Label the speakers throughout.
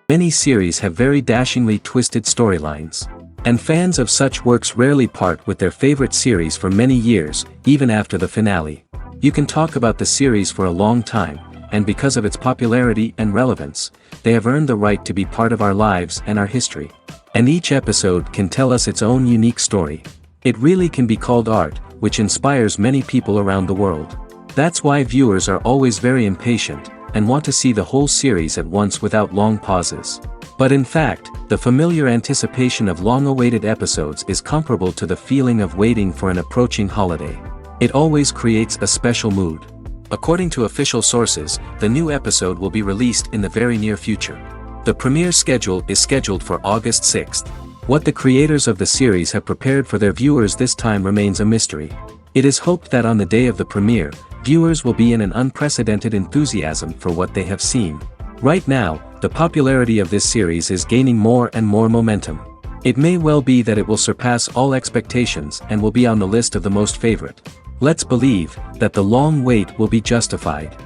Speaker 1: Many series have very dashingly twisted storylines. And fans of such works rarely part with their favorite series for many years, even after the finale. You can talk about the series for a long time, and because of its popularity and relevance, they have earned the right to be part of our lives and our history. And each episode can tell us its own unique story. It really can be called art, which inspires many people around the world. That's why viewers are always very impatient, and want to see the whole series at once without long pauses. But in fact, the familiar anticipation of long-awaited episodes is comparable to the feeling of waiting for an approaching holiday. It always creates a special mood. According to official sources, the new episode will be released in the very near future. The premiere schedule is scheduled for August 6th. What the creators of the series have prepared for their viewers this time remains a mystery. It is hoped that on the day of the premiere, viewers will be in an unprecedented enthusiasm for what they have seen. Right now, the popularity of this series is gaining more and more momentum. It may well be that it will surpass all expectations and will be on the list of the most favorite. Let's believe that the long wait will be justified.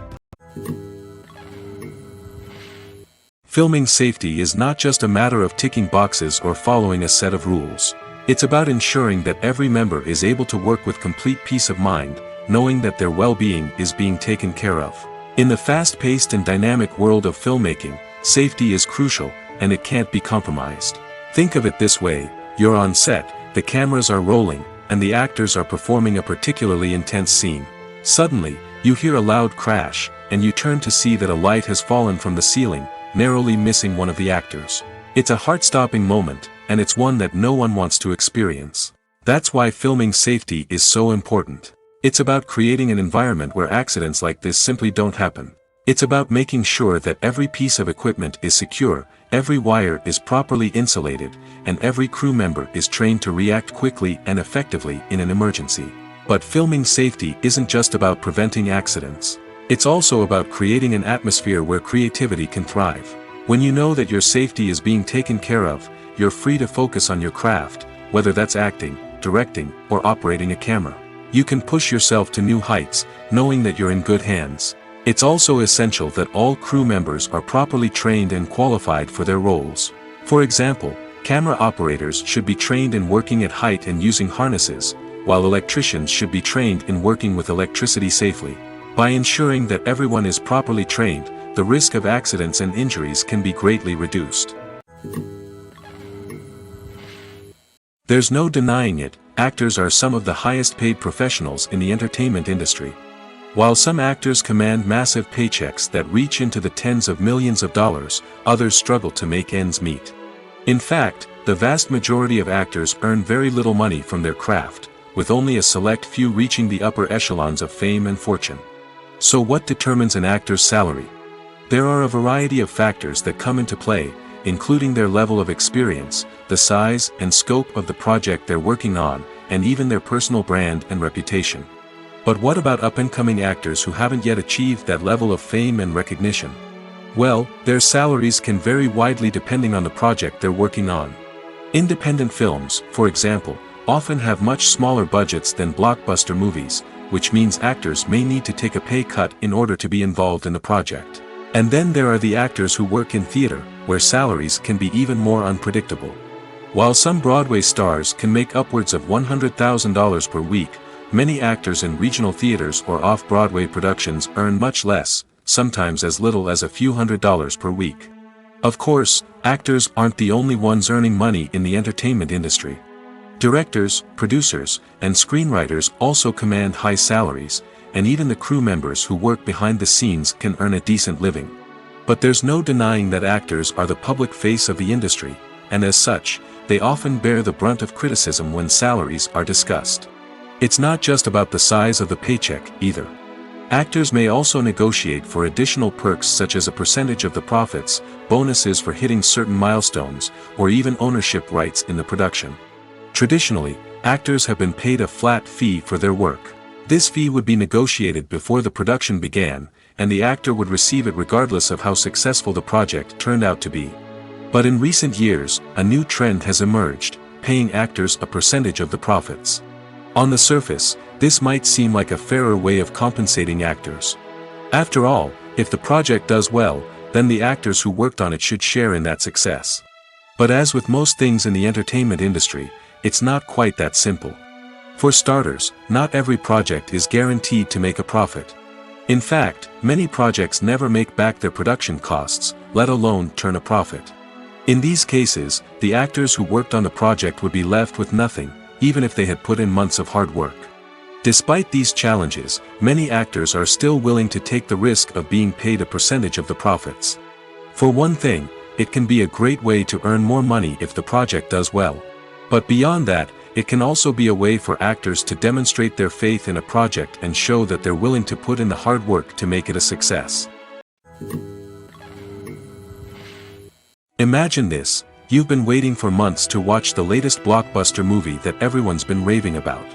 Speaker 2: Filming safety is not just a matter of ticking boxes or following a set of rules. It's about ensuring that every member is able to work with complete peace of mind, knowing that their well-being is being taken care of. In the fast-paced and dynamic world of filmmaking, safety is crucial, and it can't be compromised. Think of it this way: you're on set, the cameras are rolling, and the actors are performing a particularly intense scene. Suddenly, you hear a loud crash, and you turn to see that a light has fallen from the ceiling, narrowly missing one of the actors. It's a heart-stopping moment, and it's one that no one wants to experience. That's why filming safety is so important. It's about creating an environment where accidents like this simply don't happen. It's about making sure that every piece of equipment is secure, every wire is properly insulated, and every crew member is trained to react quickly and effectively in an emergency. But filming safety isn't just about preventing accidents. It's also about creating an atmosphere where creativity can thrive. When you know that your safety is being taken care of, you're free to focus on your craft, whether that's acting, directing, or operating a camera. You can push yourself to new heights, knowing that you're in good hands. It's also essential that all crew members are properly trained and qualified for their roles. For example, camera operators should be trained in working at height and using harnesses, while electricians should be trained in working with electricity safely. By ensuring that everyone is properly trained, the risk of accidents and injuries can be greatly reduced. There's no denying it, actors are some of the highest paid professionals in the entertainment industry. While some actors command massive paychecks that reach into the tens of millions of dollars, others struggle to make ends meet. In fact, the vast majority of actors earn very little money from their craft, with only a select few reaching the upper echelons of fame and fortune. So what determines an actor's salary? There are a variety of factors that come into play, including their level of experience, the size and scope of the project they're working on, and even their personal brand and reputation. But what about up-and-coming actors who haven't yet achieved that level of fame and recognition? Well, their salaries can vary widely depending on the project they're working on. Independent films, for example, often have much smaller budgets than blockbuster movies, which means actors may need to take a pay cut in order to be involved in the project. And then there are the actors who work in theater, where salaries can be even more unpredictable. While some Broadway stars can make upwards of $100,000 per week, many actors in regional theaters or off-Broadway productions earn much less, sometimes as little as a few $100s per week. Of course, actors aren't the only ones earning money in the entertainment industry. Directors, producers, and screenwriters also command high salaries, and even the crew members who work behind the scenes can earn a decent living. But there's no denying that actors are the public face of the industry, and as such, they often bear the brunt of criticism when salaries are discussed. It's not just about the size of the paycheck, either. Actors may also negotiate for additional perks such as a percentage of the profits, bonuses for hitting certain milestones, or even ownership rights in the production. Traditionally, actors have been paid a flat fee for their work. This fee would be negotiated before the production began, and the actor would receive it regardless of how successful the project turned out to be. But in recent years, a new trend has emerged, paying actors a percentage of the profits. On the surface, this might seem like a fairer way of compensating actors. After all, if the project does well, then the actors who worked on it should share in that success. But as with most things in the entertainment industry, it's not quite that simple. For starters, not every project is guaranteed to make a profit. In fact, many projects never make back their production costs, let alone turn a profit. In these cases, the actors who worked on the project would be left with nothing, even if they had put in months of hard work. Despite these challenges, many actors are still willing to take the risk of being paid a percentage of the profits. For one thing, it can be a great way to earn more money if the project does well. But beyond that, it can also be a way for actors to demonstrate their faith in a project and show that they're willing to put in the hard work to make it a success. Imagine this: you've been waiting for months to watch the latest blockbuster movie that everyone's been raving about.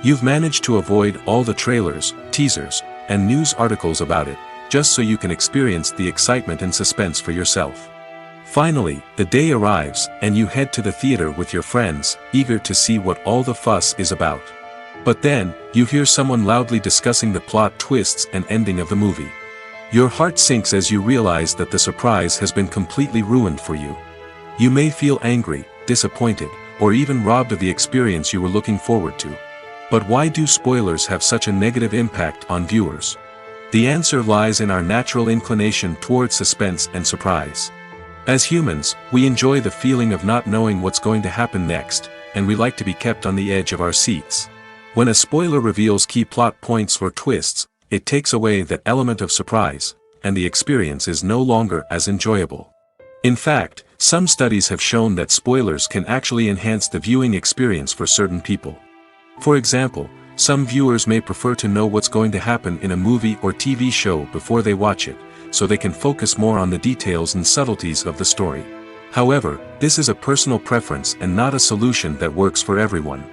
Speaker 2: You've managed to avoid all the trailers, teasers, and news articles about it, just so you can experience the excitement and suspense for yourself. Finally, the day arrives, and you head to the theater with your friends, eager to see what all the fuss is about. But then, you hear someone loudly discussing the plot twists and ending of the movie. Your heart sinks as you realize that the surprise has been completely ruined for you. You may feel angry, disappointed, or even robbed of the experience you were looking forward to. But why do spoilers have such a negative impact on viewers? The answer lies in our natural inclination toward suspense and surprise. As humans, we enjoy the feeling of not knowing what's going to happen next, and we like to be kept on the edge of our seats. When a spoiler reveals key plot points or twists, it takes away that element of surprise, and the experience is no longer as enjoyable. In fact, some studies have shown that spoilers can actually enhance the viewing experience for certain people. For example, some viewers may prefer to know what's going to happen in a movie or TV show before they watch it, so they can focus more on the details and subtleties of the story. However, this is a personal preference and not a solution that works for everyone.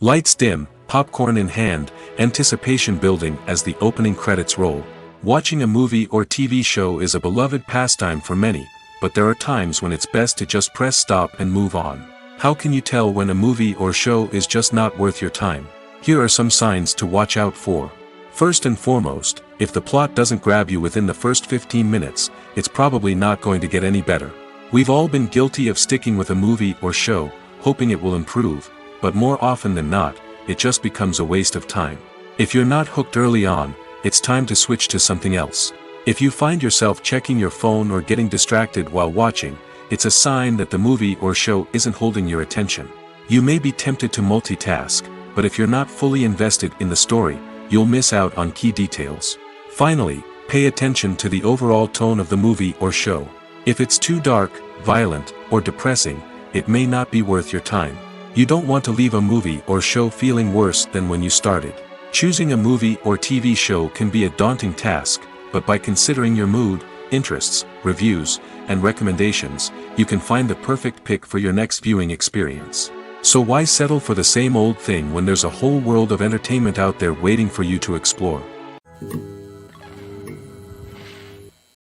Speaker 2: Lights dim, popcorn in hand, anticipation building as the opening credits roll. Watching a movie or TV show is a beloved pastime for many, but there are times when it's best to just press stop and move on. How can you tell when a movie or show is just not worth your time? Here are some signs to watch out for. First and foremost, if the plot doesn't grab you within the first 15 minutes, it's probably not going to get any better. We've all been guilty of sticking with a movie or show, hoping it will improve, but more often than not, it just becomes a waste of time. If you're not hooked early on, it's time to switch to something else. If you find yourself checking your phone or getting distracted while watching, it's a sign that the movie or show isn't holding your attention. You may be tempted to multitask, but if you're not fully invested in the story, you'll miss out on key details. Finally, pay attention to the overall tone of the movie or show. If it's too dark, violent, or depressing, it may not be worth your time. You don't want to leave a movie or show feeling worse than when you started. Choosing a movie or TV show can be a daunting task, but by considering your mood, interests, reviews, and recommendations, you can find the perfect pick for your next viewing experience. So why settle for the same old thing when there's a whole world of entertainment out there waiting for you to explore?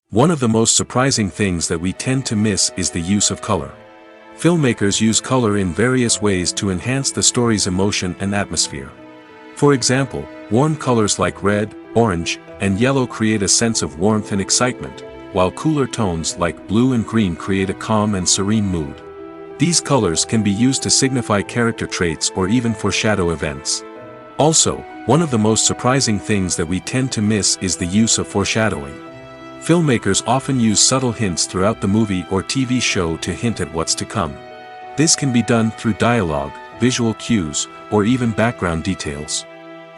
Speaker 2: One of the most surprising things that we tend to miss is the use of color. Filmmakers use color in various ways to enhance the story's emotion and atmosphere. For example, warm colors like red, orange, and yellow create a sense of warmth and excitement, while cooler tones like blue and green create a calm and serene mood. These colors can be used to signify character traits or even foreshadow events. Also, one of the most surprising things that we tend to miss is the use of foreshadowing. Filmmakers often use subtle hints throughout the movie or TV show to hint at what's to come. This can be done through dialogue, visual cues, or even background details.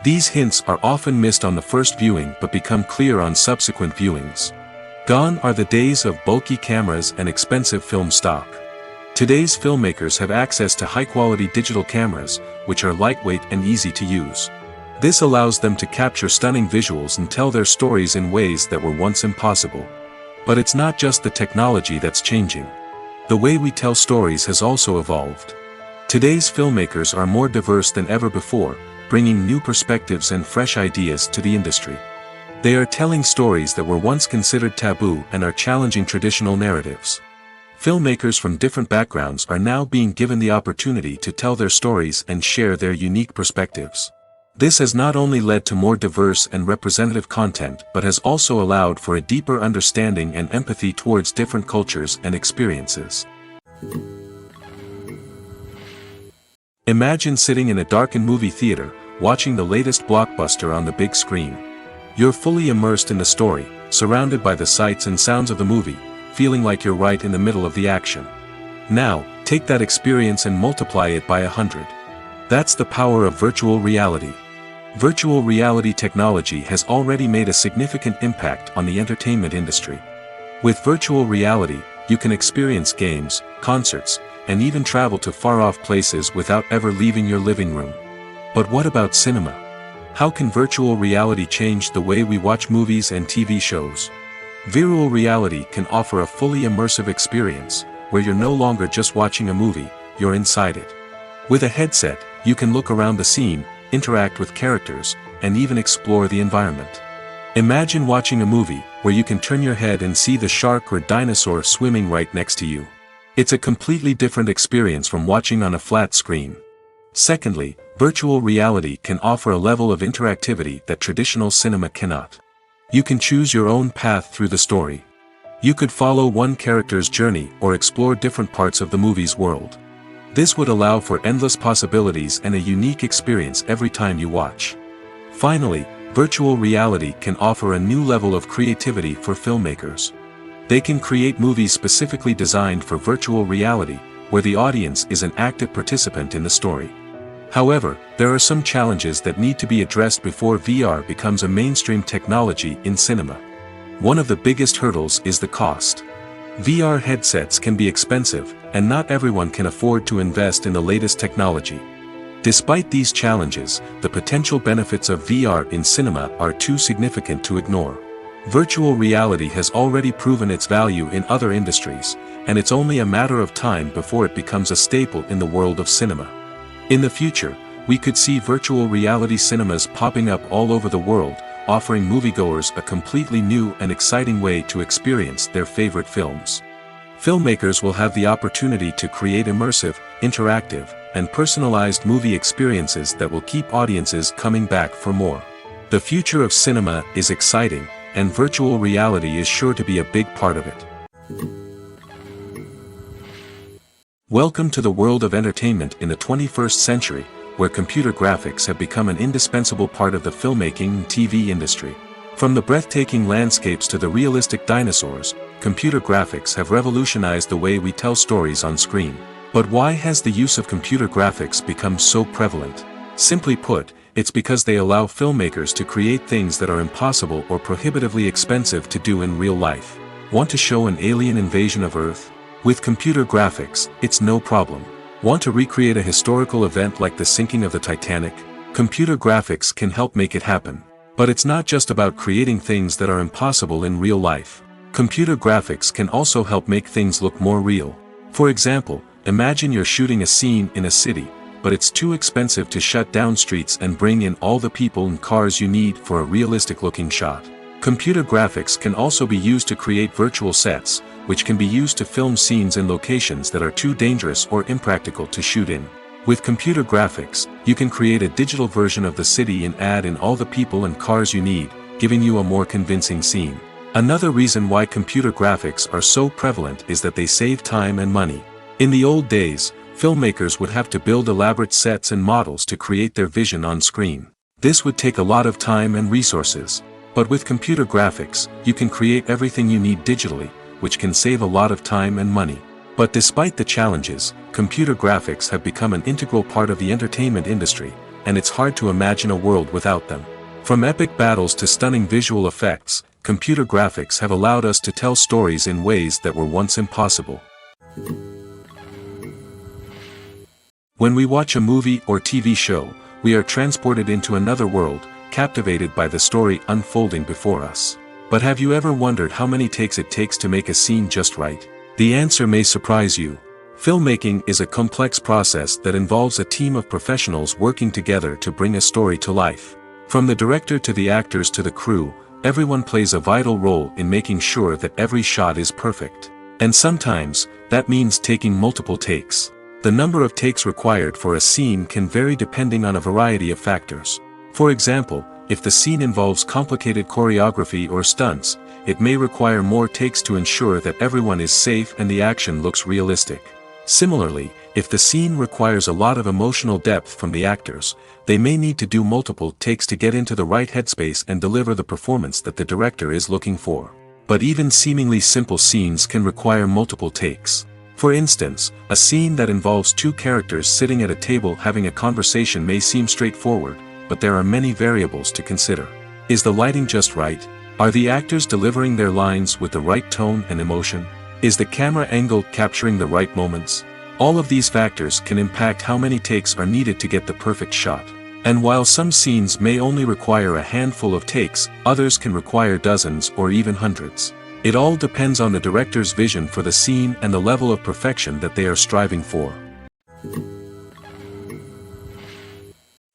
Speaker 2: These hints are often missed on the first viewing but become clear on subsequent viewings. Gone are the days of bulky cameras and expensive film stock. Today's filmmakers have access to high-quality digital cameras, which are lightweight and easy to use. This allows them to capture stunning visuals and tell their stories in ways that were once impossible. But it's not just the technology that's changing. The way we tell stories has also evolved. Today's filmmakers are more diverse than ever before, bringing new perspectives and fresh ideas to the industry. They are telling stories that were once considered taboo and are challenging traditional narratives. Filmmakers from different backgrounds are now being given the opportunity to tell their stories and share their unique perspectives. This has not only led to more diverse and representative content but has also allowed for a deeper understanding and empathy towards different cultures and experiences. Imagine sitting in a darkened movie theater, watching the latest blockbuster on the big screen. You're fully immersed in the story, surrounded by the sights and sounds of the movie, feeling like you're right in the middle of the action. Now, take that experience and multiply it by 100. That's the power of virtual reality. Virtual reality technology has already made a significant impact on the entertainment industry. With virtual reality, you can experience games, concerts, and even travel to far-off places without ever leaving your living room. But what about cinema? How can virtual reality change the way we watch movies and TV shows? Virtual reality can offer a fully immersive experience, where you're no longer just watching a movie, you're inside it. With a headset, you can look around the scene, interact with characters, and even explore the environment. Imagine watching a movie where you can turn your head and see the shark or dinosaur swimming right next to you. It's a completely different experience from watching on a flat screen. Secondly, virtual reality can offer a level of interactivity that traditional cinema cannot. You can choose your own path through the story. You could follow one character's journey or explore different parts of the movie's world. This would allow for endless possibilities and a unique experience every time you watch. Finally, virtual reality can offer a new level of creativity for filmmakers. They can create movies specifically designed for virtual reality, where the audience is an active participant in the story. However, there are some challenges that need to be addressed before VR becomes a mainstream technology in cinema. One of the biggest hurdles is the cost. VR headsets can be expensive, and not everyone can afford to invest in the latest technology. Despite these challenges, the potential benefits of VR in cinema are too significant to ignore. Virtual reality has already proven its value in other industries, and it's only a matter of time before it becomes a staple in the world of cinema. In the future, we could see virtual reality cinemas popping up all over the world, offering moviegoers a completely new and exciting way to experience their favorite films. Filmmakers will have the opportunity to create immersive, interactive, and personalized movie experiences that will keep audiences coming back for more. The future of cinema is exciting, and virtual reality is sure to be a big part of it. Welcome to the world of entertainment in the 21st century, where computer graphics have become an indispensable part of the filmmaking and TV industry. From the breathtaking landscapes to the realistic dinosaurs, computer graphics have revolutionized the way we tell stories on screen. But why has the use of computer graphics become so prevalent? Simply put, it's because they allow filmmakers to create things that are impossible or prohibitively expensive to do in real life. Want to show an alien invasion of Earth? With computer graphics, it's no problem. Want to recreate a historical event like the sinking of the Titanic? Computer graphics can help make it happen. But it's not just about creating things that are impossible in real life. Computer graphics can also help make things look more real. For example, imagine you're shooting a scene in a city, but it's too expensive to shut down streets and bring in all the people and cars you need for a realistic-looking shot. Computer graphics can also be used to create virtual sets, which can be used to film scenes in locations that are too dangerous or impractical to shoot in. With computer graphics, you can create a digital version of the city and add in all the people and cars you need, giving you a more convincing scene. Another reason why computer graphics are so prevalent is that they save time and money. In the old days, filmmakers would have to build elaborate sets and models to create their vision on screen. This would take a lot of time and resources. But with computer graphics, you can create everything you need digitally, which can save a lot of time and money. But despite the challenges, computer graphics have become an integral part of the entertainment industry, and it's hard to imagine a world without them. From epic battles to stunning visual effects, computer graphics have allowed us to tell stories in ways that were once impossible. When we watch a movie or TV show, we are transported into another world, captivated by the story unfolding before us. But have you ever wondered how many takes it takes to make a scene just right? The answer may surprise you. Filmmaking is a complex process that involves a team of professionals working together to bring a story to life. From the director to the actors to the crew, everyone plays a vital role in making sure that every shot is perfect. And sometimes, that means taking multiple takes. The number of takes required for a scene can vary depending on a variety of factors. For example, if the scene involves complicated choreography or stunts, it may require more takes to ensure that everyone is safe and the action looks realistic. Similarly, if the scene requires a lot of emotional depth from the actors, they may need to do multiple takes to get into the right headspace and deliver the performance that the director is looking for. But even seemingly simple scenes can require multiple takes. For instance, a scene that involves two characters sitting at a table having a conversation may seem straightforward, but there are many variables to consider. Is the lighting just right? Are the actors delivering their lines with the right tone and emotion? Is the camera angle capturing the right moments? All of these factors can impact how many takes are needed to get the perfect shot. And while some scenes may only require a handful of takes, others can require dozens or even hundreds. It all depends on the director's vision for the scene and the level of perfection that they are striving for.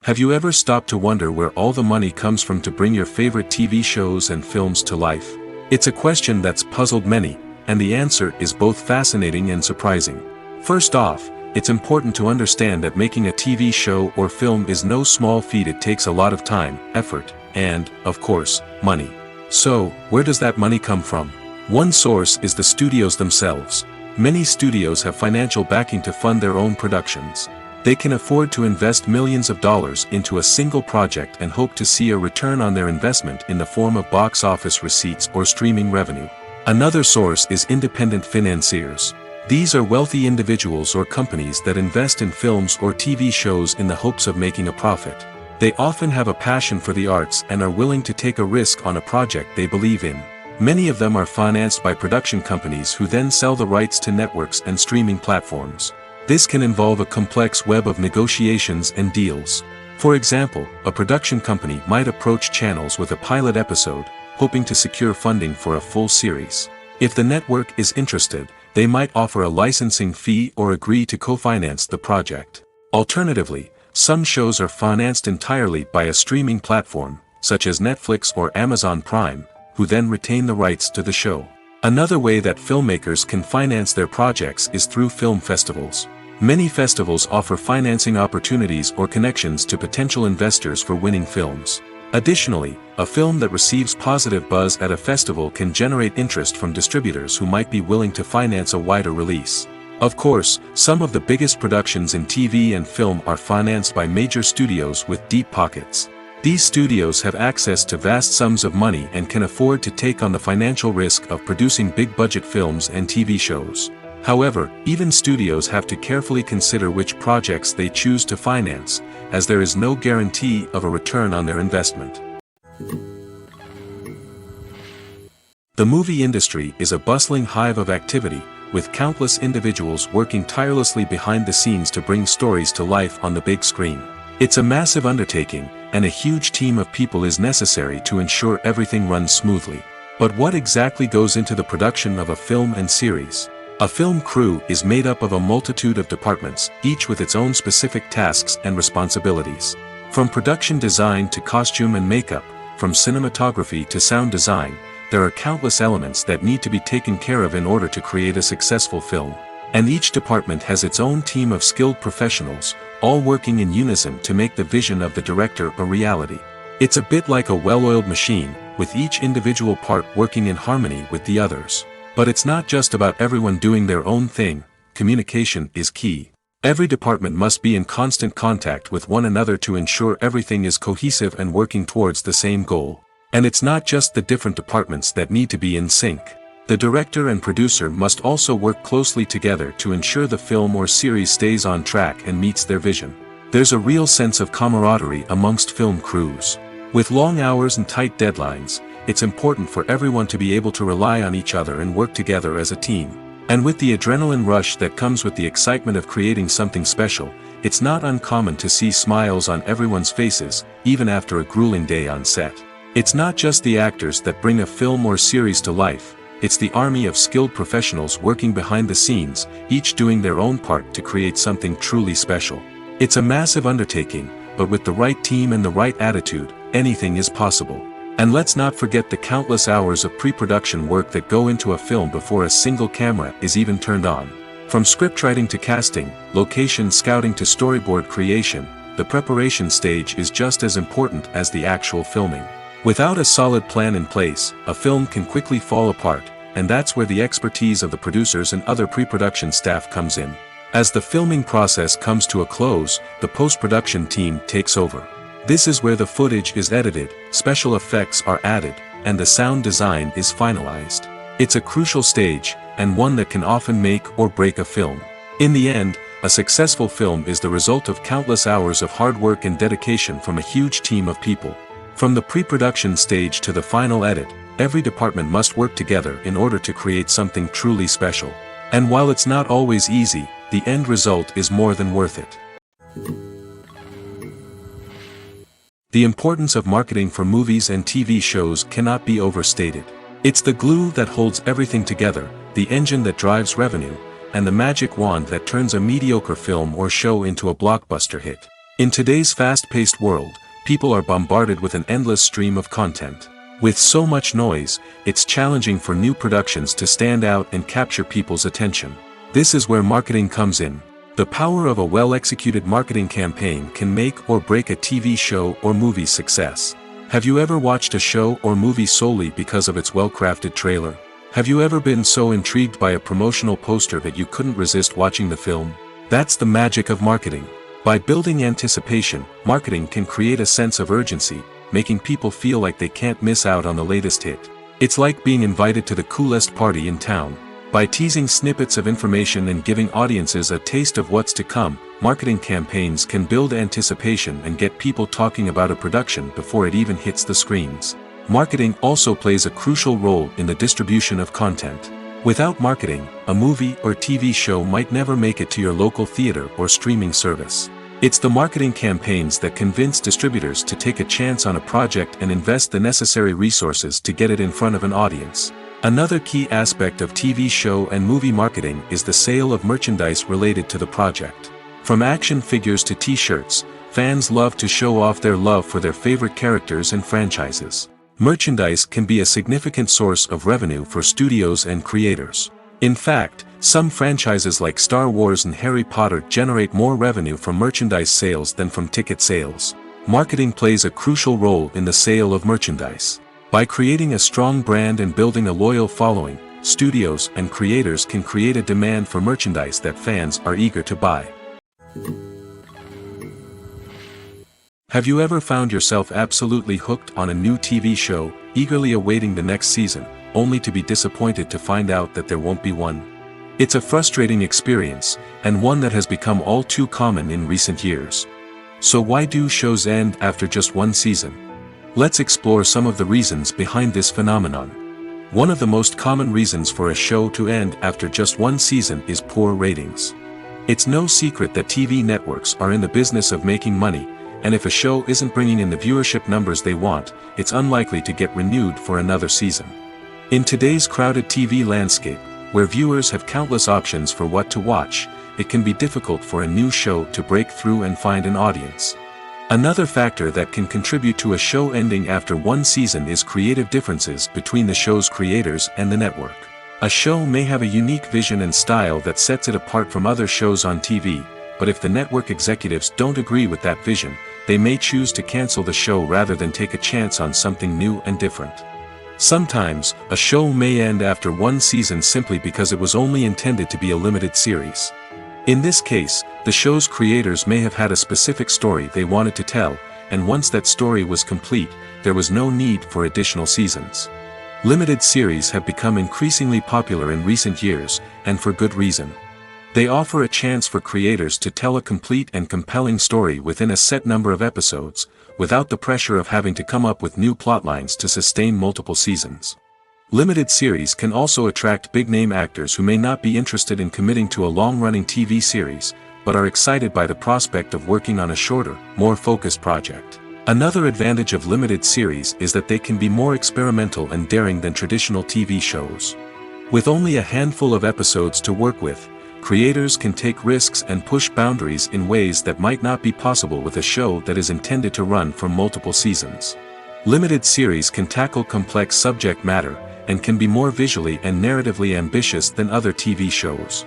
Speaker 2: Have you ever stopped to wonder where all the money comes from to bring your favorite TV shows and films to life? It's a question that's puzzled many, and the answer is both fascinating and surprising. First off, it's important to understand that making a TV show or film is no small feat. It takes a lot of time, effort, and, of course, money. So, where does that money come from? One source is the studios themselves. Many studios have financial backing to fund their own productions. They can afford to invest millions of dollars into a single project and hope to see a return on their investment in the form of box office receipts or streaming revenue. Another source is independent financiers. These are wealthy individuals or companies that invest in films or TV shows in the hopes of making a profit. They often have a passion for the arts and are willing to take a risk on a project they believe in. Many of them are financed by production companies who then sell the rights to networks and streaming platforms. This can involve a complex web of negotiations and deals. For example, a production company might approach channels with a pilot episode, hoping to secure funding for a full series. If the network is interested, they might offer a licensing fee or agree to co-finance the project. Alternatively, some shows are financed entirely by a streaming platform, such as Netflix or Amazon Prime, who then retain the rights to the show. Another way that filmmakers can finance their projects is through film festivals. Many festivals offer financing opportunities or connections to potential investors for winning films. Additionally, a film that receives positive buzz at a festival can generate interest from distributors who might be willing to finance a wider release. Of course, some of the biggest productions in TV and film are financed by major studios with deep pockets. These studios have access to vast sums of money and can afford to take on the financial risk of producing big-budget films and TV shows. However, even studios have to carefully consider which projects they choose to finance, as there is no guarantee of a return on their investment. The movie industry is a bustling hive of activity, with countless individuals working tirelessly behind the scenes to bring stories to life on the big screen. It's a massive undertaking, and a huge team of people is necessary to ensure everything runs smoothly. But what exactly goes into the production of a film and series? A film crew is made up of a multitude of departments, each with its own specific tasks and responsibilities. From production design to costume and makeup, from cinematography to sound design, there are countless elements that need to be taken care of in order to create a successful film. And each department has its own team of skilled professionals, all working in unison to make the vision of the director a reality. It's a bit like a well-oiled machine, with each individual part working in harmony with the others. But it's not just about everyone doing their own thing. Communication is key. Every department must be in constant contact with one another to ensure everything is cohesive and working towards the same goal. And it's not just the different departments that need to be in sync. The director and producer must also work closely together to ensure the film or series stays on track and meets their vision. There's a real sense of camaraderie amongst film crews. With long hours and tight deadlines, it's important for everyone to be able to rely on each other and work together as a team. And with the adrenaline rush that comes with the excitement of creating something special, it's not uncommon to see smiles on everyone's faces, even after a grueling day on set. It's not just the actors that bring a film or series to life, it's the army of skilled professionals working behind the scenes, each doing their own part to create something truly special. It's a massive undertaking, but with the right team and the right attitude, anything is possible. And let's not forget the countless hours of pre-production work that go into a film before a single camera is even turned on. From scriptwriting to casting, location scouting to storyboard creation, the preparation stage is just as important as the actual filming. Without a solid plan in place, a film can quickly fall apart, and that's where the expertise of the producers and other pre-production staff comes in. As the filming process comes to a close, the post-production team takes over. This is where the footage is edited, special effects are added, and the sound design is finalized. It's a crucial stage, and one that can often make or break a film. In the end, a successful film is the result of countless hours of hard work and dedication from a huge team of people. From the pre-production stage to the final edit, every department must work together in order to create something truly special. And while it's not always easy, the end result is more than worth it. The importance of marketing for movies and TV shows cannot be overstated. It's the glue that holds everything together, the engine that drives revenue, and the magic wand that turns a mediocre film or show into a blockbuster hit. In today's fast-paced world, people are bombarded with an endless stream of content. With so much noise, it's challenging for new productions to stand out and capture people's attention. This is where marketing comes in. The power of a well-executed marketing campaign can make or break a TV show or movie's success. Have you ever watched a show or movie solely because of its well-crafted trailer? Have you ever been so intrigued by a promotional poster that you couldn't resist watching the film? That's the magic of marketing. By building anticipation, marketing can create a sense of urgency, making people feel like they can't miss out on the latest hit. It's like being invited to the coolest party in town. By teasing snippets of information and giving audiences a taste of what's to come, marketing campaigns can build anticipation and get people talking about a production before it even hits the screens. Marketing also plays a crucial role in the distribution of content. Without marketing, a movie or TV show might never make it to your local theater or streaming service. It's the marketing campaigns that convince distributors to take a chance on a project and invest the necessary resources to get it in front of an audience. Another key aspect of TV show and movie marketing is the sale of merchandise related to the project. From action figures to t-shirts, fans love to show off their love for their favorite characters and franchises. Merchandise can be a significant source of revenue for studios and creators. In fact, some franchises like Star Wars and Harry Potter generate more revenue from merchandise sales than from ticket sales. Marketing plays a crucial role in the sale of merchandise. By creating a strong brand and building a loyal following, studios and creators can create a demand for merchandise that fans are eager to buy. Have you ever found yourself absolutely hooked on a new TV show, eagerly awaiting the next season, only to be disappointed to find out that there won't be one? It's a frustrating experience, and one that has become all too common in recent years. So why do shows end after just one season? Let's explore some of the reasons behind this phenomenon. One of the most common reasons for a show to end after just one season is poor ratings. It's no secret that TV networks are in the business of making money, and if a show isn't bringing in the viewership numbers they want, it's unlikely to get renewed for another season. In today's crowded TV landscape, where viewers have countless options for what to watch, it can be difficult for a new show to break through and find an audience. Another factor that can contribute to a show ending after one season is creative differences between the show's creators and the network. A show may have a unique vision and style that sets it apart from other shows on TV, but if the network executives don't agree with that vision, they may choose to cancel the show rather than take a chance on something new and different. Sometimes, a show may end after one season simply because it was only intended to be a limited series. In this case, the show's creators may have had a specific story they wanted to tell, and once that story was complete, there was no need for additional seasons. Limited series have become increasingly popular in recent years, and for good reason. They offer a chance for creators to tell a complete and compelling story within a set number of episodes, without the pressure of having to come up with new plotlines to sustain multiple seasons. Limited series can also attract big-name actors who may not be interested in committing to a long-running TV series, but are excited by the prospect of working on a shorter, more focused project. Another advantage of limited series is that they can be more experimental and daring than traditional TV shows. With only a handful of episodes to work with, creators can take risks and push boundaries in ways that might not be possible with a show that is intended to run for multiple seasons. Limited series can tackle complex subject matter, and can be more visually and narratively ambitious than other TV shows.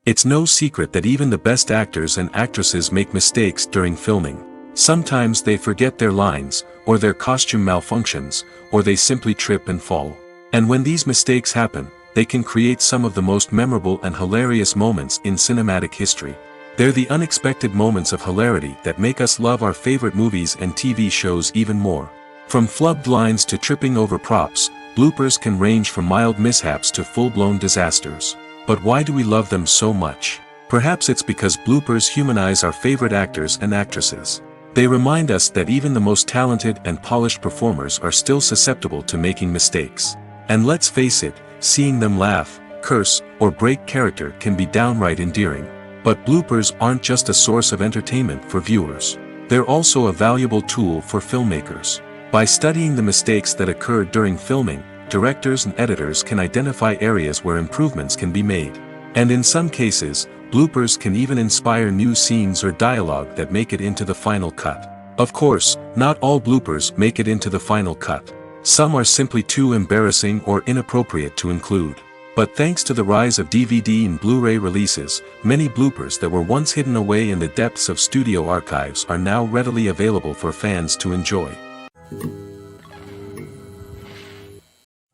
Speaker 2: It's no secret that even the best actors and actresses make mistakes during filming. Sometimes they forget their lines, or their costume malfunctions, or they simply trip and fall. And when these mistakes happen, they can create some of the most memorable and hilarious moments in cinematic history. They're the unexpected moments of hilarity that make us love our favorite movies and TV shows even more. From flubbed lines to tripping over props, bloopers can range from mild mishaps to full-blown disasters. But why do we love them so much? Perhaps it's because bloopers humanize our favorite actors and actresses. They remind us that even the most talented and polished performers are still susceptible to making mistakes. And let's face it, seeing them laugh, curse, or break character can be downright endearing. But bloopers aren't just a source of entertainment for viewers. They're also a valuable tool for filmmakers. By studying the mistakes that occurred during filming, directors and editors can identify areas where improvements can be made. And in some cases, bloopers can even inspire new scenes or dialogue that make it into the final cut. Of course, not all bloopers make it into the final cut. Some are simply too embarrassing or inappropriate to include. But thanks to the rise of DVD and Blu-ray releases, many bloopers that were once hidden away in the depths of studio archives are now readily available for fans to enjoy.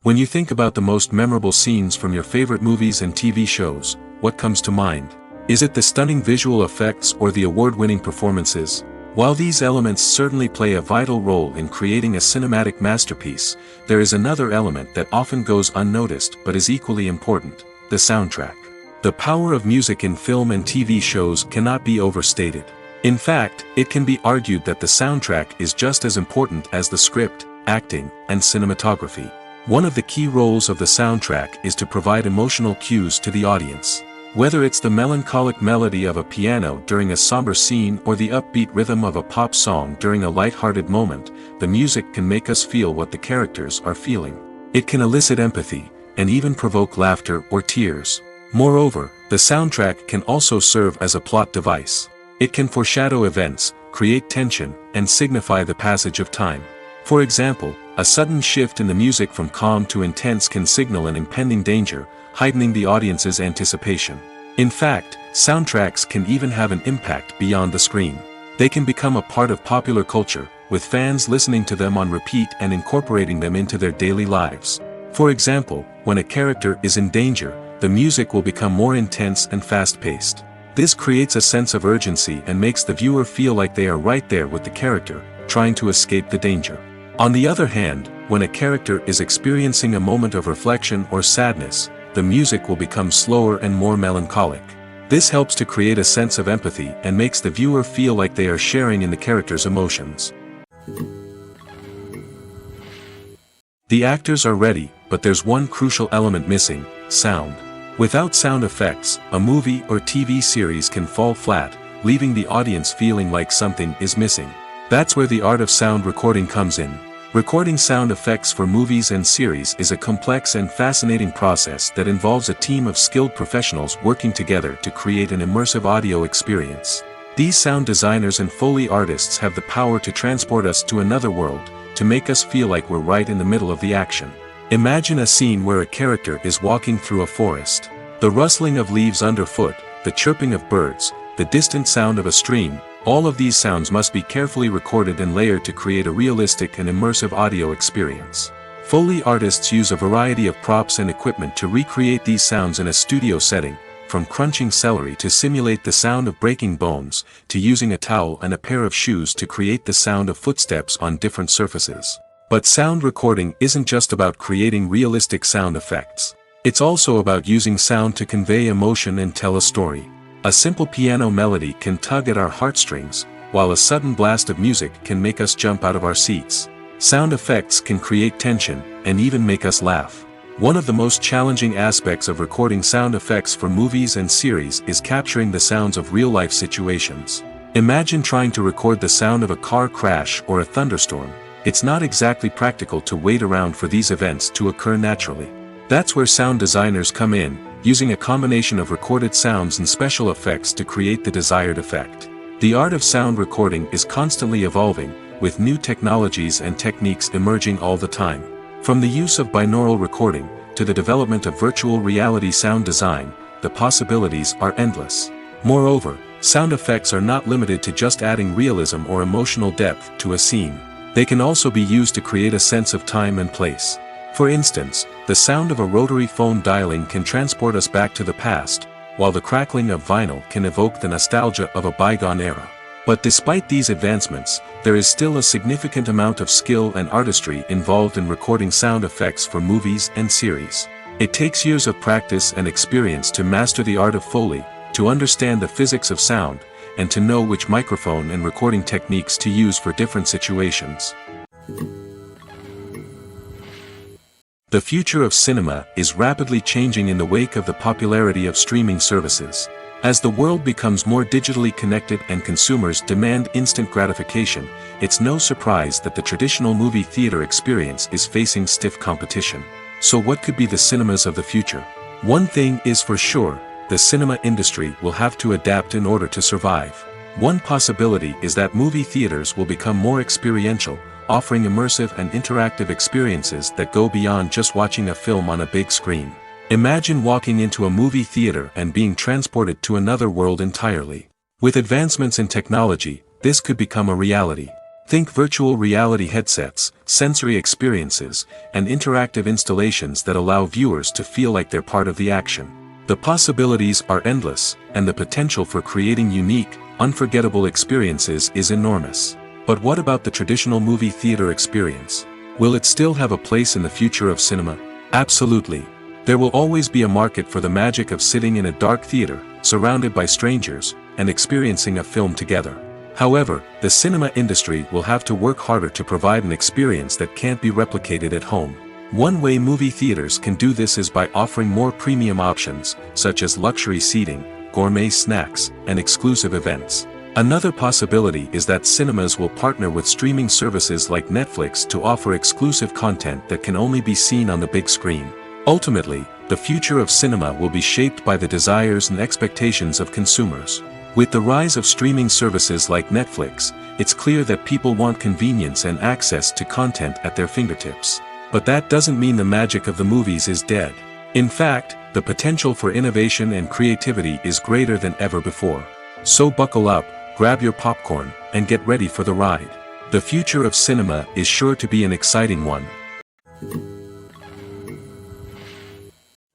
Speaker 2: When you think about the most memorable scenes from your favorite movies and TV shows, what comes to mind? Is it the stunning visual effects or the award-winning performances? While these elements certainly play a vital role in creating a cinematic masterpiece, there is another element that often goes unnoticed but is equally important: the soundtrack. The power of music in film and TV shows cannot be overstated. In fact, it can be argued that the soundtrack is just as important as the script, acting, and cinematography. One of the key roles of the soundtrack is to provide emotional cues to the audience. Whether it's the melancholic melody of a piano during a somber scene or the upbeat rhythm of a pop song during a light-hearted moment, the music can make us feel what the characters are feeling. It can elicit empathy, and even provoke laughter or tears. Moreover, the soundtrack can also serve as a plot device. It can foreshadow events, create tension, and signify the passage of time. For example, a sudden shift in the music from calm to intense can signal an impending danger, heightening the audience's anticipation. In fact, soundtracks can even have an impact beyond the screen. They can become a part of popular culture, with fans listening to them on repeat and incorporating them into their daily lives. For example, when a character is in danger, the music will become more intense and fast-paced. This creates a sense of urgency and makes the viewer feel like they are right there with the character, trying to escape the danger. On the other hand, when a character is experiencing a moment of reflection or sadness, the music will become slower and more melancholic. This helps to create a sense of empathy and makes the viewer feel like they are sharing in the character's emotions. The actors are ready, but there's one crucial element missing: sound. Without sound effects, a movie or TV series can fall flat, leaving the audience feeling like something is missing. That's where the art of sound recording comes in. Recording sound effects for movies and series is a complex and fascinating process that involves a team of skilled professionals working together to create an immersive audio experience. These sound designers and Foley artists have the power to transport us to another world, to make us feel like we're right in the middle of the action. Imagine a scene where a character is walking through a forest. The rustling of leaves underfoot, the chirping of birds, the distant sound of a stream, all of these sounds must be carefully recorded and layered to create a realistic and immersive audio experience. Foley artists use a variety of props and equipment to recreate these sounds in a studio setting, from crunching celery to simulate the sound of breaking bones, to using a towel and a pair of shoes to create the sound of footsteps on different surfaces. But sound recording isn't just about creating realistic sound effects. It's also about using sound to convey emotion and tell a story. A simple piano melody can tug at our heartstrings, while a sudden blast of music can make us jump out of our seats. Sound effects can create tension, and even make us laugh. One of the most challenging aspects of recording sound effects for movies and series is capturing the sounds of real-life situations. Imagine trying to record the sound of a car crash or a thunderstorm. It's not exactly practical to wait around for these events to occur naturally. That's where sound designers come in, using a combination of recorded sounds and special effects to create the desired effect. The art of sound recording is constantly evolving, with new technologies and techniques emerging all the time. From the use of binaural recording, to the development of virtual reality sound design, the possibilities are endless. Moreover, sound effects are not limited to just adding realism or emotional depth to a scene. They can also be used to create a sense of time and place. For instance, the sound of a rotary phone dialing can transport us back to the past, while the crackling of vinyl can evoke the nostalgia of a bygone era. But despite these advancements, there is still a significant amount of skill and artistry involved in recording sound effects for movies and series. It takes years of practice and experience to master the art of Foley, to understand the physics of sound, and to know which microphone and recording techniques to use for different situations. The future of cinema is rapidly changing in the wake of the popularity of streaming services. As the world becomes more digitally connected and consumers demand instant gratification, it's no surprise that the traditional movie theater experience is facing stiff competition. So what could be the cinemas of the future? One thing is for sure, the cinema industry will have to adapt in order to survive. One possibility is that movie theaters will become more experiential, offering immersive and interactive experiences that go beyond just watching a film on a big screen. Imagine walking into a movie theater and being transported to another world entirely. With advancements in technology, this could become a reality. Think virtual reality headsets, sensory experiences, and interactive installations that allow viewers to feel like they're part of the action. The possibilities are endless, and the potential for creating unique, unforgettable experiences is enormous. But what about the traditional movie theater experience? Will it still have a place in the future of cinema? Absolutely. There will always be a market for the magic of sitting in a dark theater, surrounded by strangers, and experiencing a film together. However, the cinema industry will have to work harder to provide an experience that can't be replicated at home. One way movie theaters can do this is by offering more premium options, such as luxury seating, gourmet snacks, and exclusive events. Another possibility is that cinemas will partner with streaming services like Netflix to offer exclusive content that can only be seen on the big screen. Ultimately, the future of cinema will be shaped by the desires and expectations of consumers. With the rise of streaming services like Netflix, it's clear that people want convenience and access to content at their fingertips. But that doesn't mean the magic of the movies is dead. In fact, the potential for innovation and creativity is greater than ever before. So buckle up, grab your popcorn, and get ready for the ride. The future of cinema is sure to be an exciting one.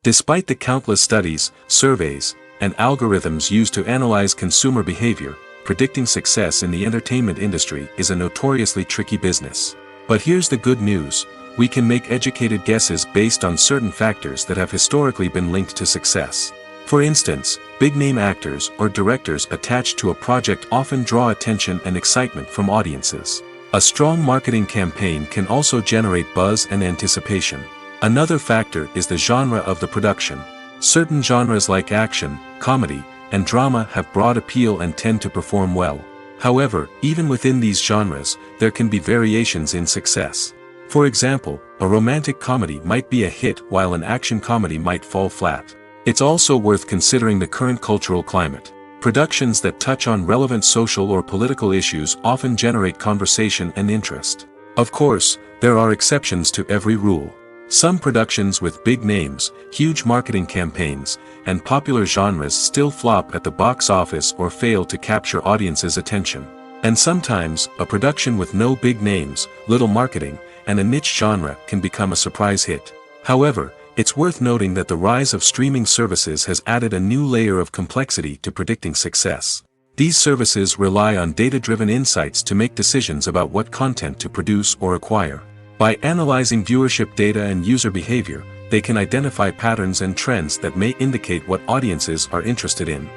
Speaker 2: Despite the countless studies, surveys, and algorithms used to analyze consumer behavior, predicting success in the entertainment industry is a notoriously tricky business. But here's the good news: we can make educated guesses based on certain factors that have historically been linked to success. For instance, big-name actors or directors attached to a project often draw attention and excitement from audiences. A strong marketing campaign can also generate buzz and anticipation. Another factor is the genre of the production. Certain genres like action, comedy, and drama have broad appeal and tend to perform well. However, even within these genres, there can be variations in success. For example, a romantic comedy might be a hit while an action comedy might fall flat. It's also worth considering the current cultural climate. Productions that touch on relevant social or political issues often generate conversation and interest. Of course, there are exceptions to every rule. Some productions with big names, huge marketing campaigns, and popular genres still flop at the box office or fail to capture audiences' attention. And sometimes, a production with no big names, little marketing, and a niche genre can become a surprise hit. However, it's worth noting that the rise of streaming services has added a new layer of complexity to predicting success. These services rely on data-driven insights to make decisions about what content to produce or acquire. By analyzing viewership data and user behavior, they can identify patterns and trends that may indicate what audiences are interested in.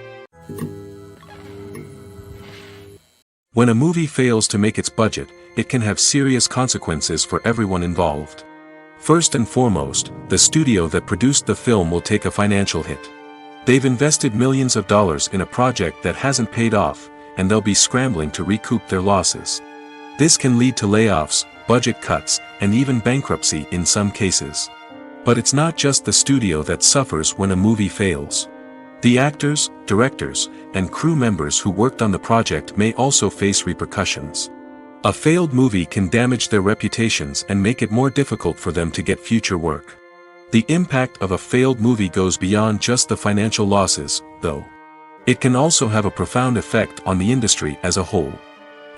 Speaker 2: When a movie fails to make its budget, it can have serious consequences for everyone involved. First and foremost, the studio that produced the film will take a financial hit. They've invested millions of dollars in a project that hasn't paid off, and they'll be scrambling to recoup their losses. This can lead to layoffs, budget cuts, and even bankruptcy in some cases. But it's not just the studio that suffers when a movie fails. The actors, directors, and crew members who worked on the project may also face repercussions. A failed movie can damage their reputations and make it more difficult for them to get future work. The impact of a failed movie goes beyond just the financial losses, though. It can also have a profound effect on the industry as a whole.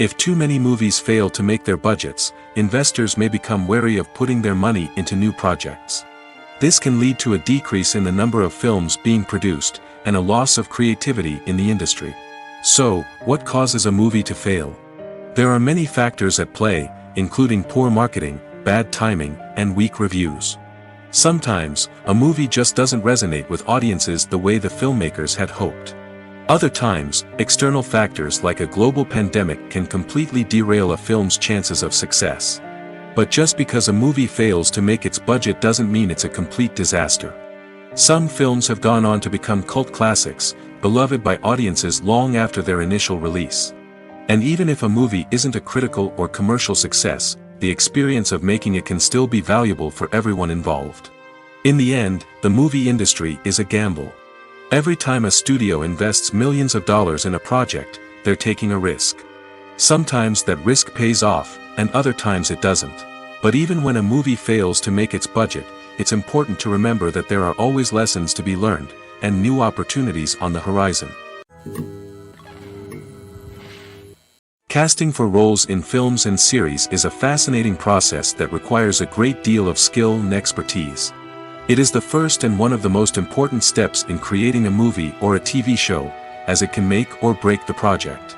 Speaker 2: If too many movies fail to make their budgets, investors may become wary of putting their money into new projects. This can lead to a decrease in the number of films being produced, and a loss of creativity in the industry. So, what causes a movie to fail? There are many factors at play, including poor marketing, bad timing, and weak reviews. Sometimes, a movie just doesn't resonate with audiences the way the filmmakers had hoped. Other times, external factors like a global pandemic can completely derail a film's chances of success. But just because a movie fails to make its budget doesn't mean it's a complete disaster. Some films have gone on to become cult classics, beloved by audiences long after their initial release. And even if a movie isn't a critical or commercial success, the experience of making it can still be valuable for everyone involved. In the end, the movie industry is a gamble. Every time a studio invests millions of dollars in a project, they're taking a risk. Sometimes that risk pays off, and other times it doesn't. But even when a movie fails to make its budget, it's important to remember that there are always lessons to be learned, and new opportunities on the horizon. Casting for roles in films and series is a fascinating process that requires a great deal of skill and expertise. It is the first and one of the most important steps in creating a movie or a TV show, as it can make or break the project.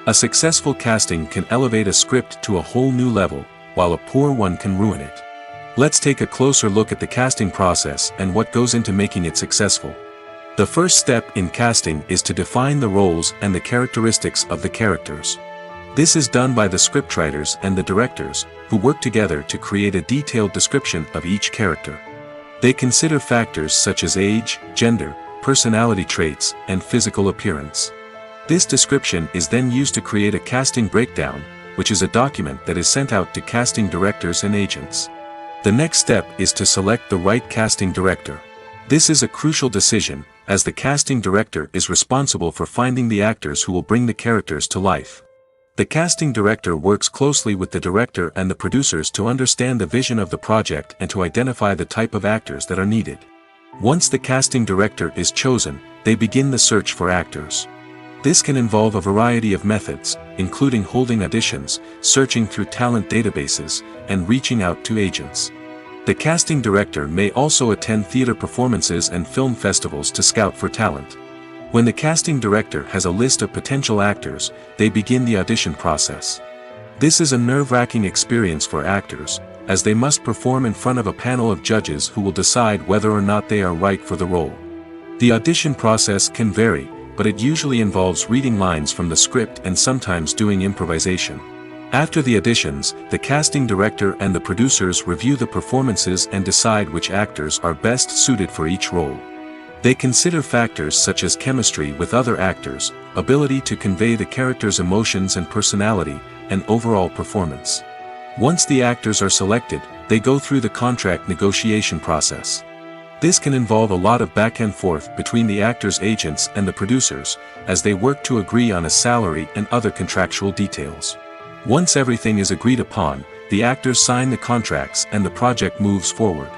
Speaker 2: A successful casting can elevate a script to a whole new level, while a poor one can ruin it. Let's take a closer look at the casting process and what goes into making it successful. The first step in casting is to define the roles and the characteristics of the characters. This is done by the scriptwriters and the directors, who work together to create a detailed description of each character. They consider factors such as age, gender, personality traits, and physical appearance. This description is then used to create a casting breakdown, which is a document that is sent out to casting directors and agents. The next step is to select the right casting director. This is a crucial decision, as the casting director is responsible for finding the actors who will bring the characters to life. The casting director works closely with the director and the producers to understand the vision of the project and to identify the type of actors that are needed. Once the casting director is chosen, they begin the search for actors. This can involve a variety of methods, including holding auditions, searching through talent databases, and reaching out to agents. The casting director may also attend theater performances and film festivals to scout for talent. When the casting director has a list of potential actors, they begin the audition process. This is a nerve-wracking experience for actors, as they must perform in front of a panel of judges who will decide whether or not they are right for the role. The audition process can vary, but it usually involves reading lines from the script and sometimes doing improvisation. After the auditions, the casting director and the producers review the performances and decide which actors are best suited for each role. They consider factors such as chemistry with other actors, ability to convey the character's emotions and personality, and overall performance. Once the actors are selected, they go through the contract negotiation process. This can involve a lot of back and forth between the actors' agents and the producers, as they work to agree on a salary and other contractual details. Once everything is agreed upon, the actors sign the contracts and the project moves forward.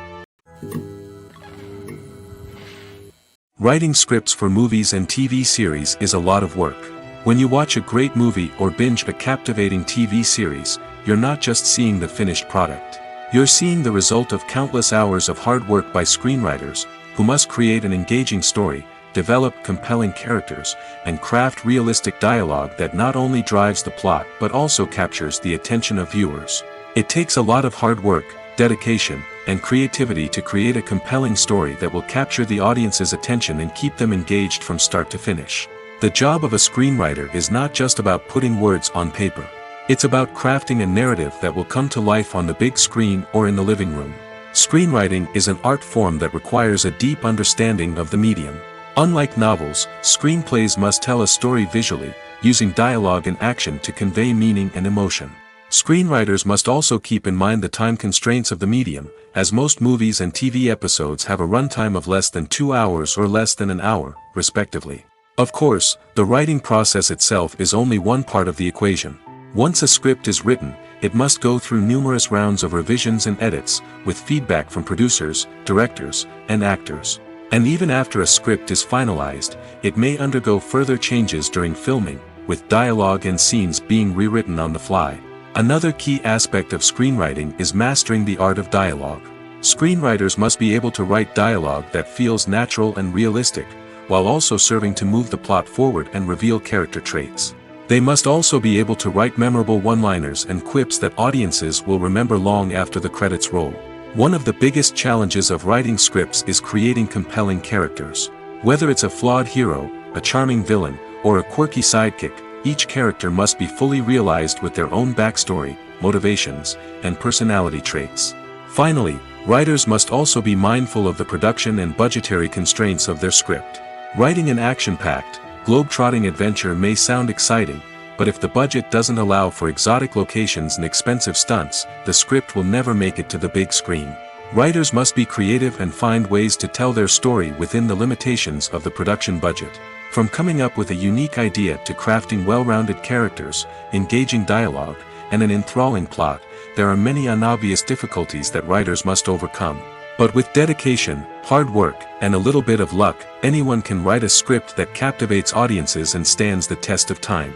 Speaker 2: Writing scripts for movies and TV series is a lot of work. When you watch a great movie or binge a captivating TV series, you're not just seeing the finished product. You're seeing the result of countless hours of hard work by screenwriters, who must create an engaging story, develop compelling characters, and craft realistic dialogue that not only drives the plot but also captures the attention of viewers. It takes a lot of hard work, dedication, and creativity to create a compelling story that will capture the audience's attention and keep them engaged from start to finish. The job of a screenwriter is not just about putting words on paper. It's about crafting a narrative that will come to life on the big screen or in the living room. Screenwriting is an art form that requires a deep understanding of the medium. Unlike novels, screenplays must tell a story visually, using dialogue and action to convey meaning and emotion. Screenwriters must also keep in mind the time constraints of the medium, as most movies and TV episodes have a runtime of less than 2 hours or less than an hour, respectively. Of course, the writing process itself is only one part of the equation. Once a script is written, it must go through numerous rounds of revisions and edits, with feedback from producers, directors, and actors. And even after a script is finalized, it may undergo further changes during filming, with dialogue and scenes being rewritten on the fly. Another key aspect of screenwriting is mastering the art of dialogue. Screenwriters must be able to write dialogue that feels natural and realistic, while also serving to move the plot forward and reveal character traits. They must also be able to write memorable one-liners and quips that audiences will remember long after the credits roll. One of the biggest challenges of writing scripts is creating compelling characters. Whether it's a flawed hero, a charming villain, or a quirky sidekick, each character must be fully realized with their own backstory, motivations, and personality traits. Finally, writers must also be mindful of the production and budgetary constraints of their script. Writing an action-packed, globe-trotting adventure may sound exciting, but if the budget doesn't allow for exotic locations and expensive stunts, the script will never make it to the big screen. Writers must be creative and find ways to tell their story within the limitations of the production budget. From coming up with a unique idea to crafting well-rounded characters, engaging dialogue, and an enthralling plot, there are many unobvious difficulties that writers must overcome. But with dedication, hard work, and a little bit of luck, anyone can write a script that captivates audiences and stands the test of time.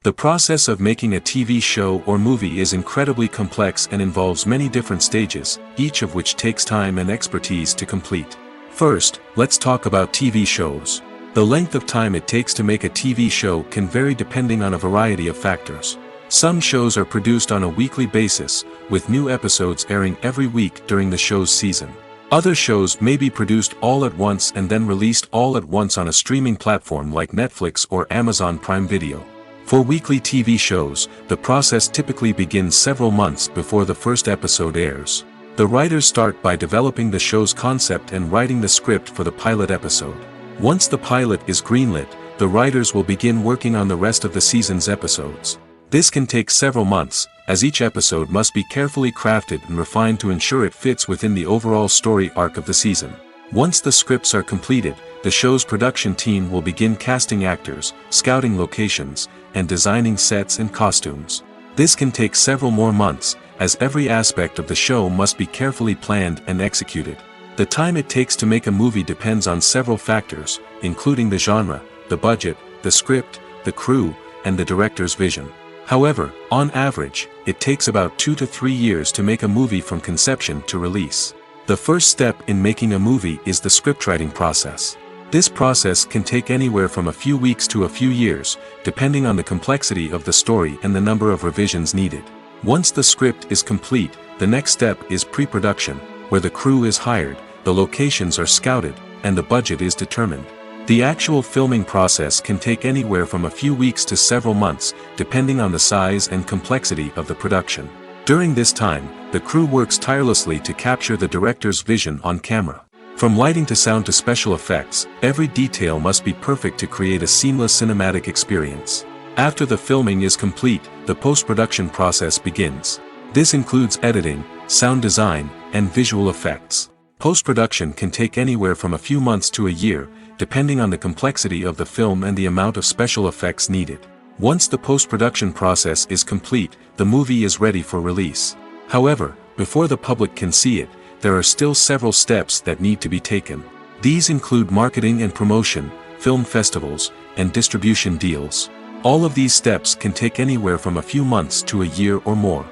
Speaker 2: The process of making a TV show or movie is incredibly complex and involves many different stages, each of which takes time and expertise to complete. First, let's talk about TV shows. The length of time it takes to make a TV show can vary depending on a variety of factors. Some shows are produced on a weekly basis, with new episodes airing every week during the show's season. Other shows may be produced all at once and then released all at once on a streaming platform like Netflix or Amazon Prime Video. For weekly TV shows, the process typically begins several months before the first episode airs. The writers start by developing the show's concept and writing the script for the pilot episode. Once the pilot is greenlit, the writers will begin working on the rest of the season's episodes. This can take several months, as each episode must be carefully crafted and refined to ensure it fits within the overall story arc of the season. Once the scripts are completed, the show's production team will begin casting actors, scouting locations, and designing sets and costumes. This can take several more months, as every aspect of the show must be carefully planned and executed. The time it takes to make a movie depends on several factors, including the genre, the budget, the script, the crew, and the director's vision. However, on average, it takes about 2 to 3 years to make a movie from conception to release. The first step in making a movie is the scriptwriting process. This process can take anywhere from a few weeks to a few years, depending on the complexity of the story and the number of revisions needed. Once the script is complete, the next step is pre-production, where the crew is hired, the locations are scouted, and the budget is determined. The actual filming process can take anywhere from a few weeks to several months, depending on the size and complexity of the production. During this time, the crew works tirelessly to capture the director's vision on camera. From lighting to sound to special effects, every detail must be perfect to create a seamless cinematic experience. After the filming is complete, the post-production process begins. This includes editing, sound design, and visual effects. Post-production can take anywhere from a few months to a year, depending on the complexity of the film and the amount of special effects needed. Once the post-production process is complete, the movie is ready for release. However, before the public can see it, there are still several steps that need to be taken. These include marketing and promotion, film festivals, and distribution deals. All of these steps can take anywhere from a few months to a year or more.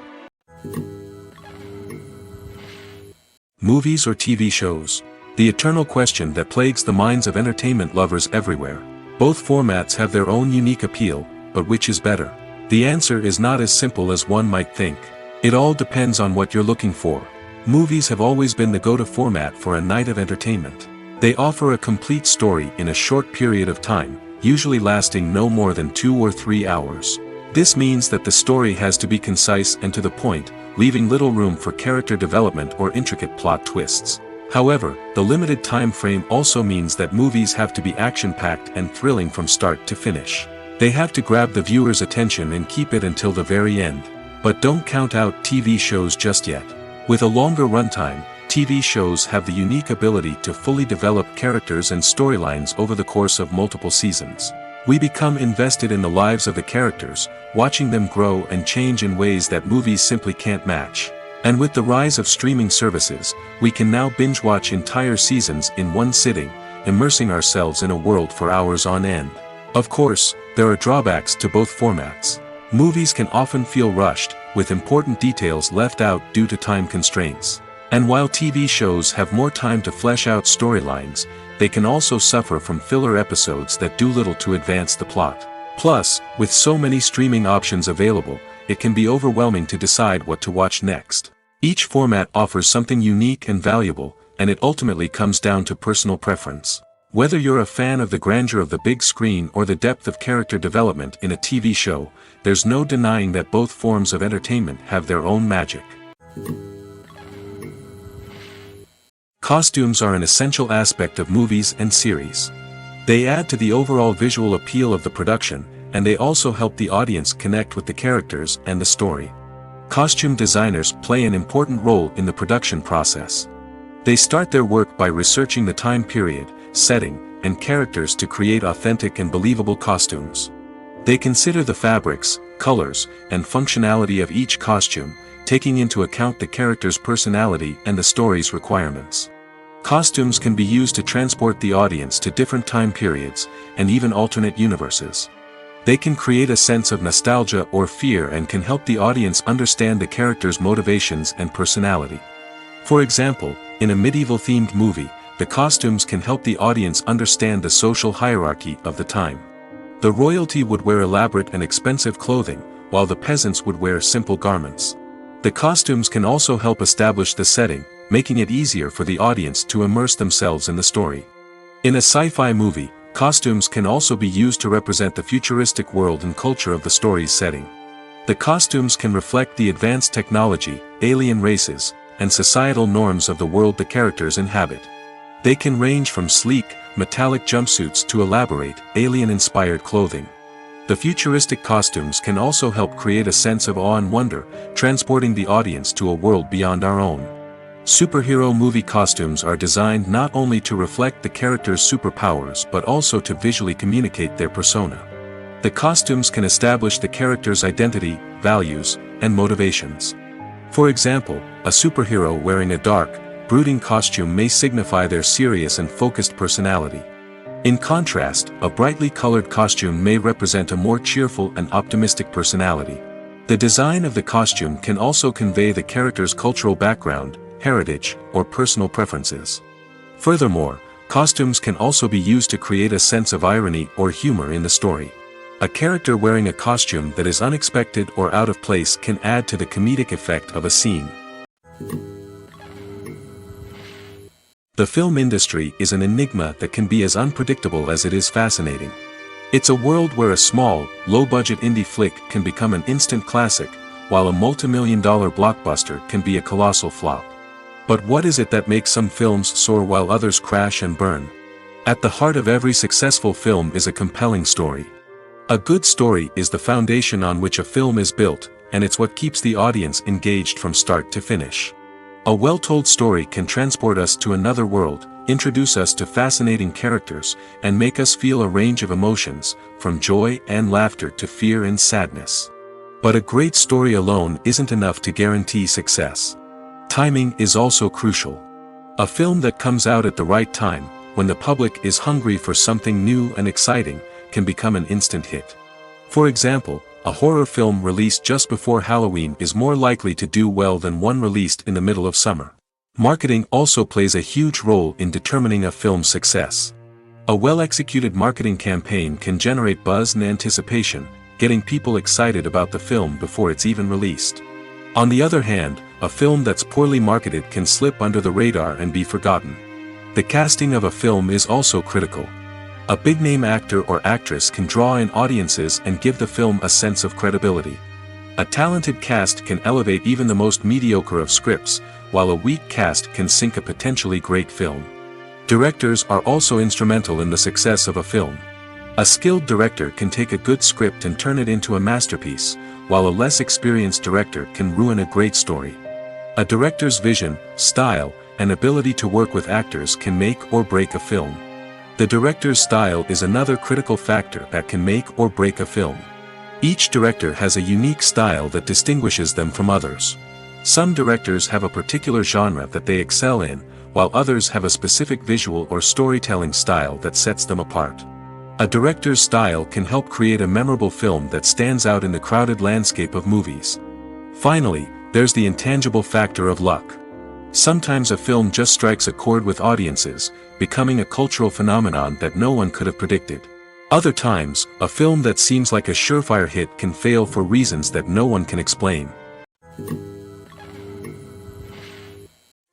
Speaker 2: Movies or TV shows? The eternal question that plagues the minds of entertainment lovers everywhere. Both formats have their own unique appeal, but which is better? The answer is not as simple as one might think. It all depends on what you're looking for. Movies have always been the go-to format for a night of entertainment. They offer a complete story in a short period of time, usually lasting no more than 2 or 3 hours. This means that the story has to be concise and to the point, leaving little room for character development or intricate plot twists. However, the limited time frame also means that movies have to be action-packed and thrilling from start to finish. They have to grab the viewer's attention and keep it until the very end. But don't count out TV shows just yet. With a longer runtime, TV shows have the unique ability to fully develop characters and storylines over the course of multiple seasons. We become invested in the lives of the characters, watching them grow and change in ways that movies simply can't match. And with the rise of streaming services, we can now binge-watch entire seasons in one sitting, immersing ourselves in a world for hours on end. Of course, there are drawbacks to both formats. Movies can often feel rushed, with important details left out due to time constraints. And while TV shows have more time to flesh out storylines, they can also suffer from filler episodes that do little to advance the plot. Plus, with so many streaming options available, it can be overwhelming to decide what to watch next. Each format offers something unique and valuable, and it ultimately comes down to personal preference. Whether you're a fan of the grandeur of the big screen or the depth of character development in a TV show, there's no denying that both forms of entertainment have their own magic. Costumes are an essential aspect of movies and series. They add to the overall visual appeal of the production, and they also help the audience connect with the characters and the story. Costume designers play an important role in the production process. They start their work by researching the time period, setting, and characters to create authentic and believable costumes. They consider the fabrics, colors, and functionality of each costume, taking into account the character's personality and the story's requirements. Costumes can be used to transport the audience to different time periods, and even alternate universes. They can create a sense of nostalgia or fear and can help the audience understand the character's motivations and personality. For example, in a medieval-themed movie, the costumes can help the audience understand the social hierarchy of the time. The royalty would wear elaborate and expensive clothing, while the peasants would wear simple garments. The costumes can also help establish the setting, making it easier for the audience to immerse themselves in the story. In a sci-fi movie, costumes can also be used to represent the futuristic world and culture of the story's setting. The costumes can reflect the advanced technology, alien races, and societal norms of the world the characters inhabit. They can range from sleek, metallic jumpsuits to elaborate, alien-inspired clothing. The futuristic costumes can also help create a sense of awe and wonder, transporting the audience to a world beyond our own. Superhero movie costumes are designed not only to reflect the character's superpowers but also to visually communicate their persona. The costumes can establish the character's identity, values, and motivations. For example, a superhero wearing a dark, brooding costume may signify their serious and focused personality. In contrast, a brightly colored costume may represent a more cheerful and optimistic personality. The design of the costume can also convey the character's cultural background, heritage, or personal preferences. Furthermore, costumes can also be used to create a sense of irony or humor in the story. A character wearing a costume that is unexpected or out of place can add to the comedic effect of a scene. The film industry is an enigma that can be as unpredictable as it is fascinating. It's a world where a small, low-budget indie flick can become an instant classic, while a multi-million-dollar blockbuster can be a colossal flop. But what is it that makes some films soar while others crash and burn? At the heart of every successful film is a compelling story. A good story is the foundation on which a film is built, and it's what keeps the audience engaged from start to finish. A well-told story can transport us to another world, introduce us to fascinating characters, and make us feel a range of emotions, from joy and laughter to fear and sadness. But a great story alone isn't enough to guarantee success. Timing is also crucial. A film that comes out at the right time, when the public is hungry for something new and exciting, can become an instant hit. For example, a horror film released just before Halloween is more likely to do well than one released in the middle of summer. Marketing also plays a huge role in determining a film's success. A well-executed marketing campaign can generate buzz and anticipation, getting people excited about the film before it's even released. On the other hand, a film that's poorly marketed can slip under the radar and be forgotten. The casting of a film is also critical. A big-name actor or actress can draw in audiences and give the film a sense of credibility. A talented cast can elevate even the most mediocre of scripts, while a weak cast can sink a potentially great film. Directors are also instrumental in the success of a film. A skilled director can take a good script and turn it into a masterpiece, while a less experienced director can ruin a great story. A director's vision, style, and ability to work with actors can make or break a film. The director's style is another critical factor that can make or break a film. Each director has a unique style that distinguishes them from others. Some directors have a particular genre that they excel in, while others have a specific visual or storytelling style that sets them apart. A director's style can help create a memorable film that stands out in the crowded landscape of movies. Finally, there's the intangible factor of luck. Sometimes a film just strikes a chord with audiences, becoming a cultural phenomenon that no one could have predicted. Other times, a film that seems like a surefire hit can fail for reasons that no one can explain.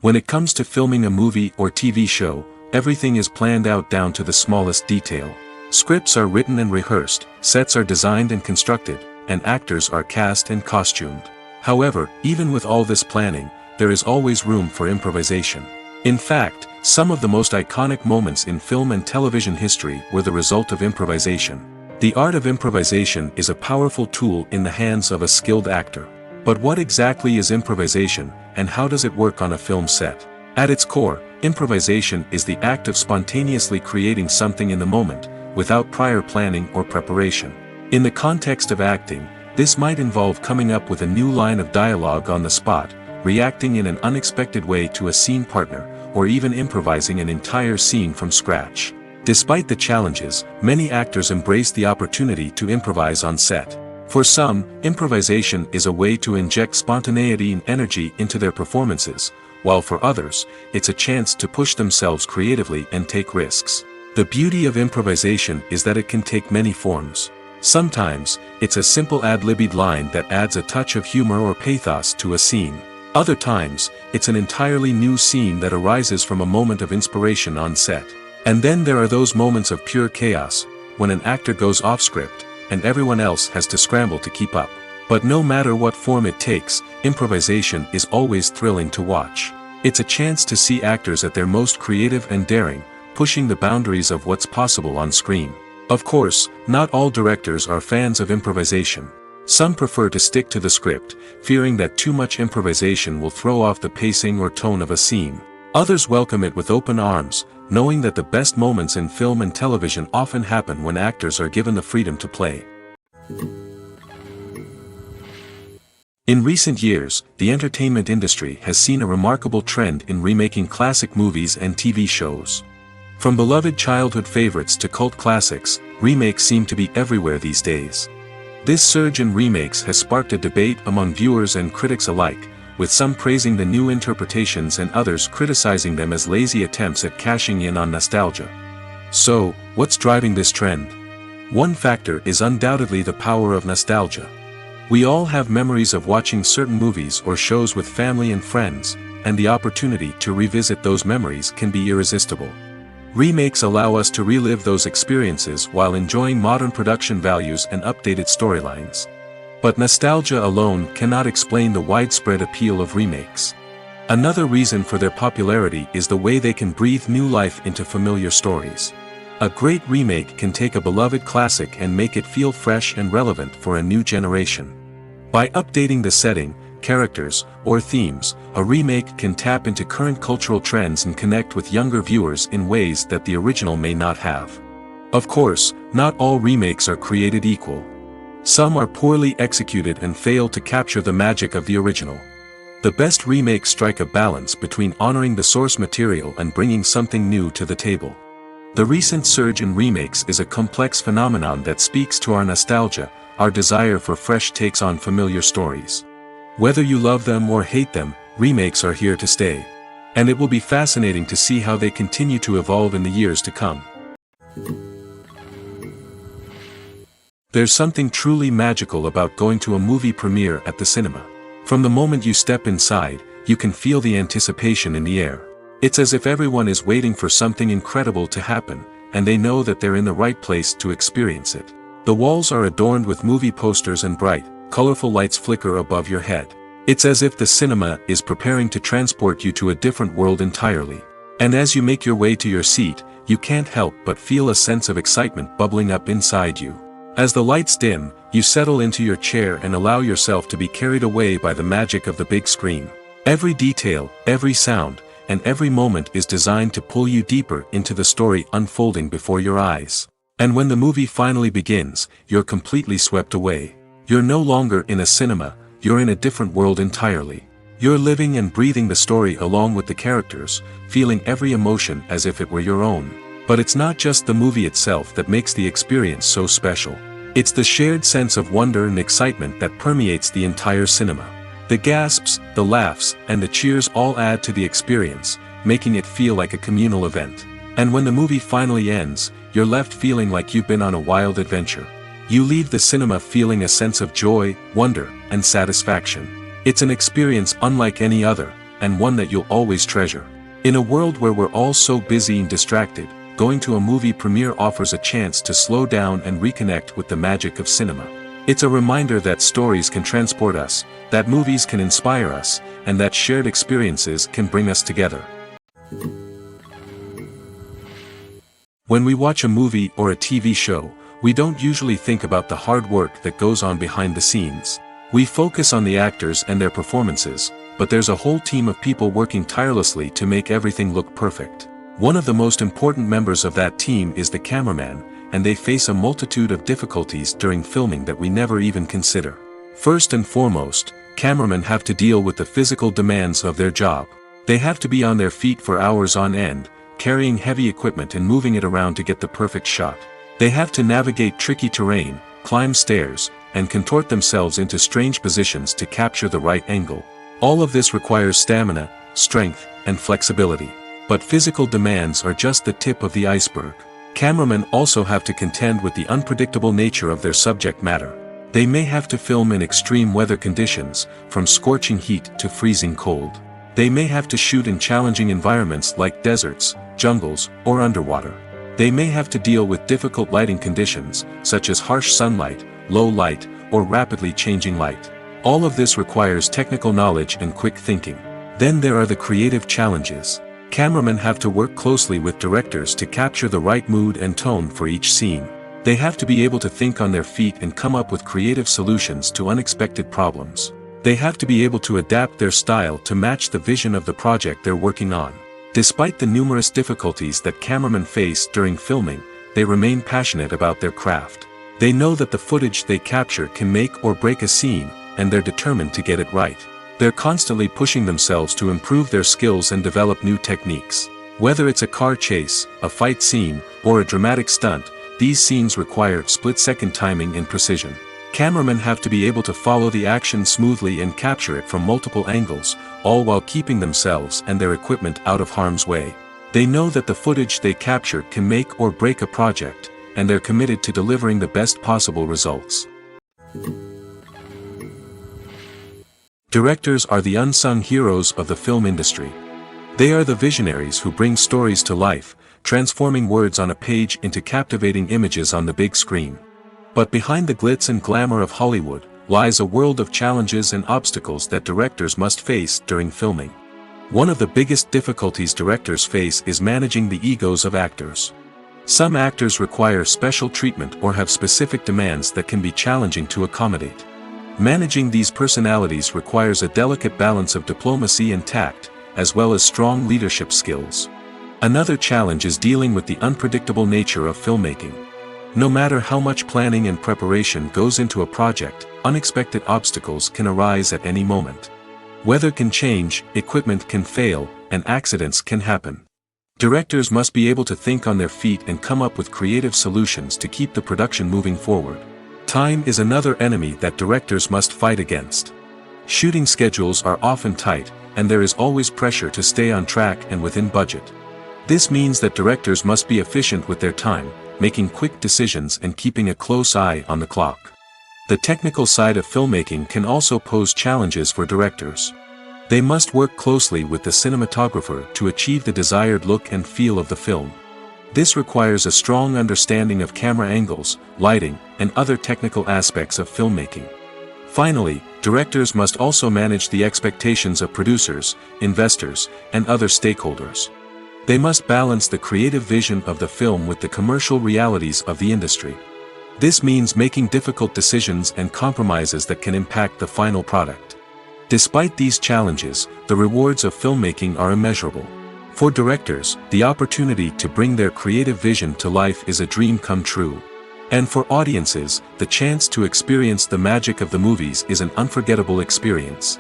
Speaker 2: When it comes to filming a movie or TV show, everything is planned out down to the smallest detail. Scripts are written and rehearsed, sets are designed and constructed, and actors are cast and costumed. However, even with all this planning, there is always room for improvisation. In fact, some of the most iconic moments in film and television history were the result of improvisation. The art of improvisation is a powerful tool in the hands of a skilled actor. But what exactly is improvisation, and how does it work on a film set? At its core, improvisation is the act of spontaneously creating something in the moment, without prior planning or preparation. In the context of acting, this might involve coming up with a new line of dialogue on the spot, reacting in an unexpected way to a scene partner, or even improvising an entire scene from scratch. Despite the challenges, many actors embrace the opportunity to improvise on set. For some, improvisation is a way to inject spontaneity and energy into their performances, while for others, it's a chance to push themselves creatively and take risks. The beauty of improvisation is that it can take many forms. Sometimes, it's a simple ad-libbed line that adds a touch of humor or pathos to a scene. Other times, it's an entirely new scene that arises from a moment of inspiration on set. And then there are those moments of pure chaos, when an actor goes off script, and everyone else has to scramble to keep up. But no matter what form it takes, improvisation is always thrilling to watch. It's a chance to see actors at their most creative and daring, pushing the boundaries of what's possible on screen. Of course, not all directors are fans of improvisation. Some prefer to stick to the script, fearing that too much improvisation will throw off the pacing or tone of a scene. Others welcome it with open arms, knowing that the best moments in film and television often happen when actors are given the freedom to play. In recent years, the entertainment industry has seen a remarkable trend in remaking classic movies and TV shows. From beloved childhood favorites to cult classics, remakes seem to be everywhere these days. This surge in remakes has sparked a debate among viewers and critics alike, with some praising the new interpretations and others criticizing them as lazy attempts at cashing in on nostalgia. So, what's driving this trend? One factor is undoubtedly the power of nostalgia. We all have memories of watching certain movies or shows with family and friends, and the opportunity to revisit those memories can be irresistible. Remakes allow us to relive those experiences while enjoying modern production values and updated storylines. But nostalgia alone cannot explain the widespread appeal of remakes. Another reason for their popularity is the way they can breathe new life into familiar stories. A great remake can take a beloved classic and make it feel fresh and relevant for a new generation. By updating the setting, characters, or themes, a remake can tap into current cultural trends and connect with younger viewers in ways that the original may not have. Of course, not all remakes are created equal. Some are poorly executed and fail to capture the magic of the original. The best remakes strike a balance between honoring the source material and bringing something new to the table. The recent surge in remakes is a complex phenomenon that speaks to our nostalgia, our desire for fresh takes on familiar stories. Whether you love them or hate them, remakes are here to stay. And it will be fascinating to see how they continue to evolve in the years to come. There's something truly magical about going to a movie premiere at the cinema. From the moment you step inside, you can feel the anticipation in the air. It's as if everyone is waiting for something incredible to happen, and they know that they're in the right place to experience it. The walls are adorned with movie posters and bright, colorful lights flicker above your head. It's as if the cinema is preparing to transport you to a different world entirely. And as you make your way to your seat, you can't help but feel a sense of excitement bubbling up inside you. As the lights dim, you settle into your chair and allow yourself to be carried away by the magic of the big screen. Every detail, every sound, and every moment is designed to pull you deeper into the story unfolding before your eyes. And when the movie finally begins, you're completely swept away. You're no longer in a cinema, you're in a different world entirely. You're living and breathing the story along with the characters, feeling every emotion as if it were your own. But it's not just the movie itself that makes the experience so special. It's the shared sense of wonder and excitement that permeates the entire cinema. The gasps, the laughs, and the cheers all add to the experience, making it feel like a communal event. And when the movie finally ends, you're left feeling like you've been on a wild adventure. You leave the cinema feeling a sense of joy, wonder, and satisfaction. It's an experience unlike any other, and one that you'll always treasure. In a world where we're all so busy and distracted, going to a movie premiere offers a chance to slow down and reconnect with the magic of cinema. It's a reminder that stories can transport us, that movies can inspire us, and that shared experiences can bring us together. When we watch a movie or a TV show, we don't usually think about the hard work that goes on behind the scenes. We focus on the actors and their performances, but there's a whole team of people working tirelessly to make everything look perfect. One of the most important members of that team is the cameraman, and they face a multitude of difficulties during filming that we never even consider. First and foremost, cameramen have to deal with the physical demands of their job. They have to be on their feet for hours on end, carrying heavy equipment and moving it around to get the perfect shot. They have to navigate tricky terrain, climb stairs, and contort themselves into strange positions to capture the right angle. All of this requires stamina, strength, and flexibility. But physical demands are just the tip of the iceberg. Cameramen also have to contend with the unpredictable nature of their subject matter. They may have to film in extreme weather conditions, from scorching heat to freezing cold. They may have to shoot in challenging environments like deserts, jungles, or underwater. They may have to deal with difficult lighting conditions, such as harsh sunlight, low light, or rapidly changing light. All of this requires technical knowledge and quick thinking. Then there are the creative challenges. Cameramen have to work closely with directors to capture the right mood and tone for each scene. They have to be able to think on their feet and come up with creative solutions to unexpected problems. They have to be able to adapt their style to match the vision of the project they're working on. Despite the numerous difficulties that cameramen face during filming, they remain passionate about their craft. They know that the footage they capture can make or break a scene, and they're determined to get it right. They're constantly pushing themselves to improve their skills and develop new techniques. Whether it's a car chase, a fight scene, or a dramatic stunt, these scenes require split-second timing and precision. Cameramen have to be able to follow the action smoothly and capture it from multiple angles, all while keeping themselves and their equipment out of harm's way. They know that the footage they capture can make or break a project, and they're committed to delivering the best possible results. Directors are the unsung heroes of the film industry. They are the visionaries who bring stories to life, transforming words on a page into captivating images on the big screen. But behind the glitz and glamour of Hollywood, lies a world of challenges and obstacles that directors must face during filming. One of the biggest difficulties directors face is managing the egos of actors. Some actors require special treatment or have specific demands that can be challenging to accommodate. Managing these personalities requires a delicate balance of diplomacy and tact, as well as strong leadership skills. Another challenge is dealing with the unpredictable nature of filmmaking. No matter how much planning and preparation goes into a project, unexpected obstacles can arise at any moment. Weather can change, equipment can fail, and accidents can happen. Directors must be able to think on their feet and come up with creative solutions to keep the production moving forward. Time is another enemy that directors must fight against. Shooting schedules are often tight, and there is always pressure to stay on track and within budget. This means that directors must be efficient with their time, making quick decisions and keeping a close eye on the clock. The technical side of filmmaking can also pose challenges for directors. They must work closely with the cinematographer to achieve the desired look and feel of the film. This requires a strong understanding of camera angles, lighting, and other technical aspects of filmmaking. Finally, directors must also manage the expectations of producers, investors, and other stakeholders. They must balance the creative vision of the film with the commercial realities of the industry. This means making difficult decisions and compromises that can impact the final product. Despite these challenges, the rewards of filmmaking are immeasurable. For directors, the opportunity to bring their creative vision to life is a dream come true. And for audiences, the chance to experience the magic of the movies is an unforgettable experience.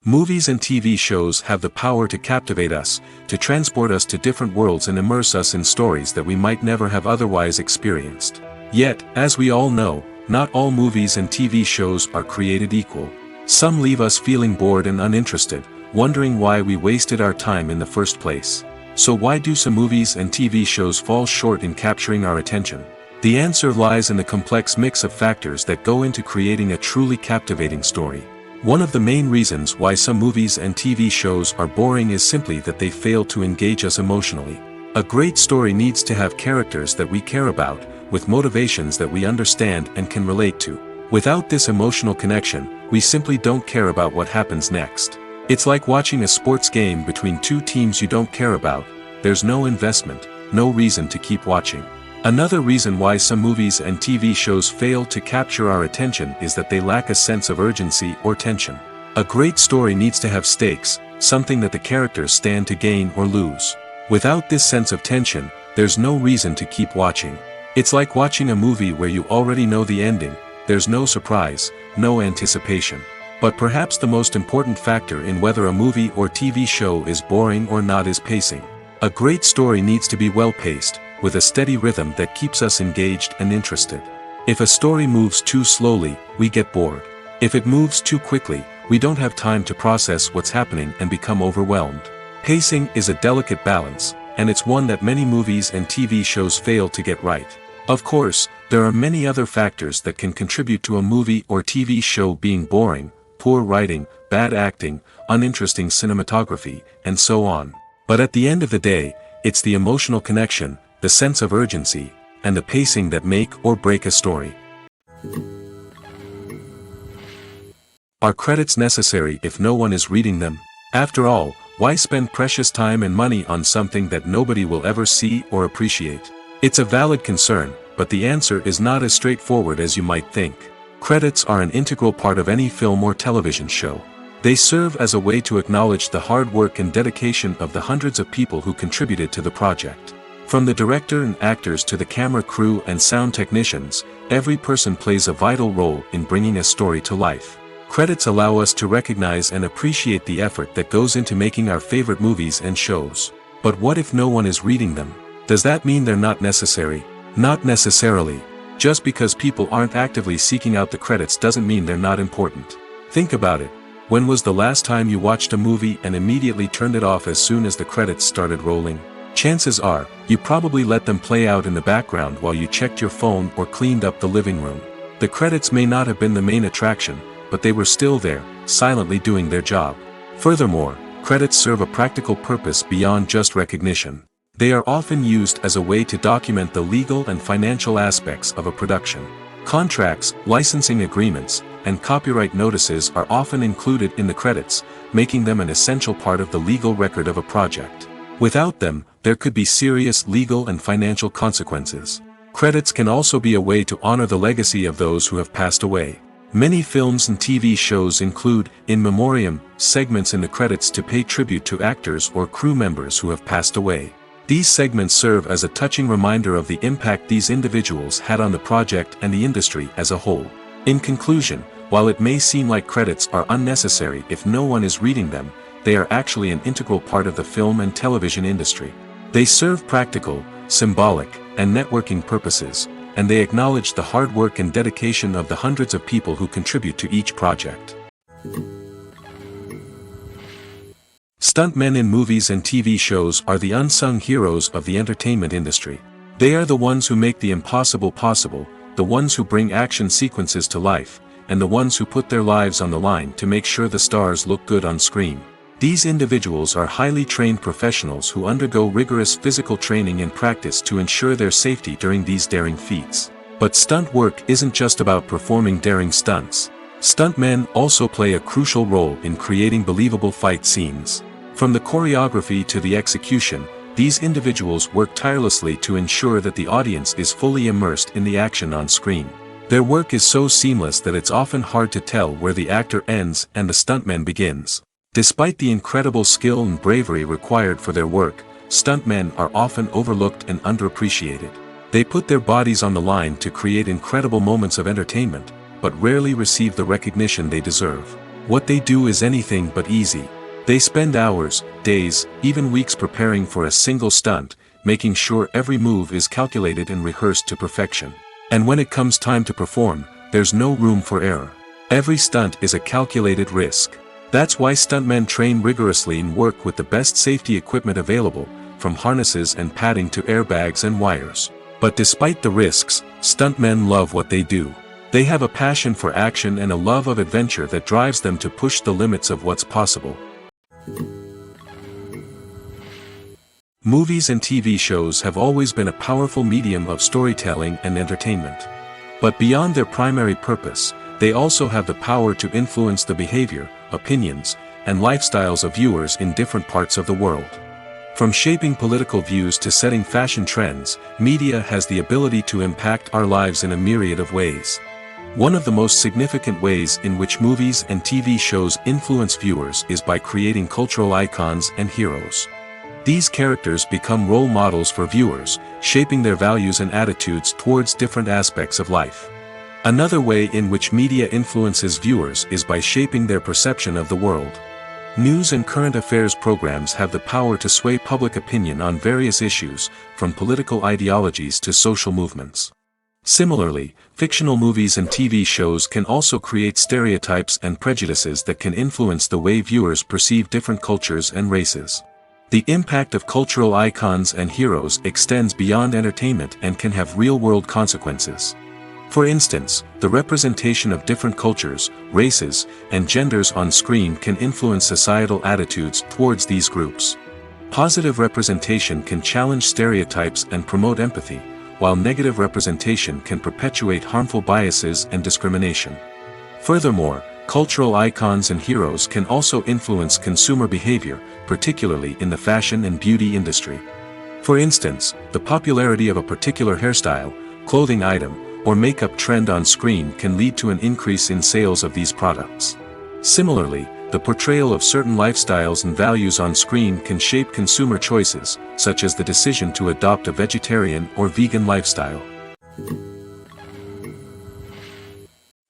Speaker 2: Movies and TV shows have the power to captivate us, to transport us to different worlds and immerse us in stories that we might never have otherwise experienced. Yet, as we all know, not all movies and TV shows are created equal. Some leave us feeling bored and uninterested, wondering why we wasted our time in the first place. So why do some movies and TV shows fall short in capturing our attention? The answer lies in the complex mix of factors that go into creating a truly captivating story. One of the main reasons why some movies and TV shows are boring is simply that they fail to engage us emotionally. A great story needs to have characters that we care about, with motivations that we understand and can relate to. Without this emotional connection, we simply don't care about what happens next. It's like watching a sports game between two teams you don't care about. There's no investment, no reason to keep watching. Another reason why some movies and TV shows fail to capture our attention is that they lack a sense of urgency or tension. A great story needs to have stakes, something that the characters stand to gain or lose. Without this sense of tension, there's no reason to keep watching. It's like watching a movie where you already know the ending. There's no surprise, no anticipation. But perhaps the most important factor in whether a movie or TV show is boring or not is pacing. A great story needs to be well-paced, with a steady rhythm that keeps us engaged and interested. If a story moves too slowly, we get bored. If it moves too quickly, we don't have time to process what's happening and become overwhelmed. Pacing is a delicate balance, and it's one that many movies and TV shows fail to get right. Of course, there are many other factors that can contribute to a movie or TV show being boring: poor writing, bad acting, uninteresting cinematography, and so on. But at the end of the day, it's the emotional connection, the sense of urgency, and the pacing that make or break a story. Are credits necessary if no one is reading them? After all, why spend precious time and money on something that nobody will ever see or appreciate? It's a valid concern, but the answer is not as straightforward as you might think. Credits are an integral part of any film or television show. They serve as a way to acknowledge the hard work and dedication of the hundreds of people who contributed to the project. From the director and actors to the camera crew and sound technicians, every person plays a vital role in bringing a story to life. Credits allow us to recognize and appreciate the effort that goes into making our favorite movies and shows. But what if no one is reading them? Does that mean they're not necessary? Not necessarily. Just because people aren't actively seeking out the credits doesn't mean they're not important. Think about it. When was the last time you watched a movie and immediately turned it off as soon as the credits started rolling? Chances are, you probably let them play out in the background while you checked your phone or cleaned up the living room. The credits may not have been the main attraction, but they were still there, silently doing their job. Furthermore, credits serve a practical purpose beyond just recognition. They are often used as a way to document the legal and financial aspects of a production. Contracts, licensing agreements, and copyright notices are often included in the credits, making them an essential part of the legal record of a project. Without them, there could be serious legal and financial consequences. Credits can also be a way to honor the legacy of those who have passed away. Many films and TV shows include, in memoriam, segments in the credits to pay tribute to actors or crew members who have passed away. These segments serve as a touching reminder of the impact these individuals had on the project and the industry as a whole. In conclusion, while it may seem like credits are unnecessary if no one is reading them, they are actually an integral part of the film and television industry. They serve practical, symbolic, and networking purposes, and they acknowledge the hard work and dedication of the hundreds of people who contribute to each project. Stuntmen in movies and TV shows are the unsung heroes of the entertainment industry. They are the ones who make the impossible possible, the ones who bring action sequences to life, and the ones who put their lives on the line to make sure the stars look good on screen. These individuals are highly trained professionals who undergo rigorous physical training and practice to ensure their safety during these daring feats. But stunt work isn't just about performing daring stunts. Stuntmen also play a crucial role in creating believable fight scenes. From the choreography to the execution, these individuals work tirelessly to ensure that the audience is fully immersed in the action on screen. Their work is so seamless that it's often hard to tell where the actor ends and the stuntman begins. Despite the incredible skill and bravery required for their work, stuntmen are often overlooked and underappreciated. They put their bodies on the line to create incredible moments of entertainment, but rarely receive the recognition they deserve. What they do is anything but easy. They spend hours, days, even weeks preparing for a single stunt, making sure every move is calculated and rehearsed to perfection. And when it comes time to perform, there's no room for error. Every stunt is a calculated risk. That's why stuntmen train rigorously and work with the best safety equipment available, from harnesses and padding to airbags and wires. But despite the risks, stuntmen love what they do. They have a passion for action and a love of adventure that drives them to push the limits of what's possible. Movies and TV shows have always been a powerful medium of storytelling and entertainment. But beyond their primary purpose, they also have the power to influence the behavior, opinions, and lifestyles of viewers in different parts of the world. From shaping political views to setting fashion trends, media has the ability to impact our lives in a myriad of ways. One of the most significant ways in which movies and TV shows influence viewers is by creating cultural icons and heroes. These characters become role models for viewers, shaping their values and attitudes towards different aspects of life. Another way in which media influences viewers is by shaping their perception of the world. News and current affairs programs have the power to sway public opinion on various issues, from political ideologies to social movements. Similarly, fictional movies and TV shows can also create stereotypes and prejudices that can influence the way viewers perceive different cultures and races. The impact of cultural icons and heroes extends beyond entertainment and can have real-world consequences. For instance, the representation of different cultures, races, and genders on screen can influence societal attitudes towards these groups. Positive representation can challenge stereotypes and promote empathy, while negative representation can perpetuate harmful biases and discrimination. Furthermore, cultural icons and heroes can also influence consumer behavior, particularly in the fashion and beauty industry. For instance, the popularity of a particular hairstyle, clothing item, or makeup trend on screen can lead to an increase in sales of these products. Similarly, the portrayal of certain lifestyles and values on screen can shape consumer choices, such as the decision to adopt a vegetarian or vegan lifestyle.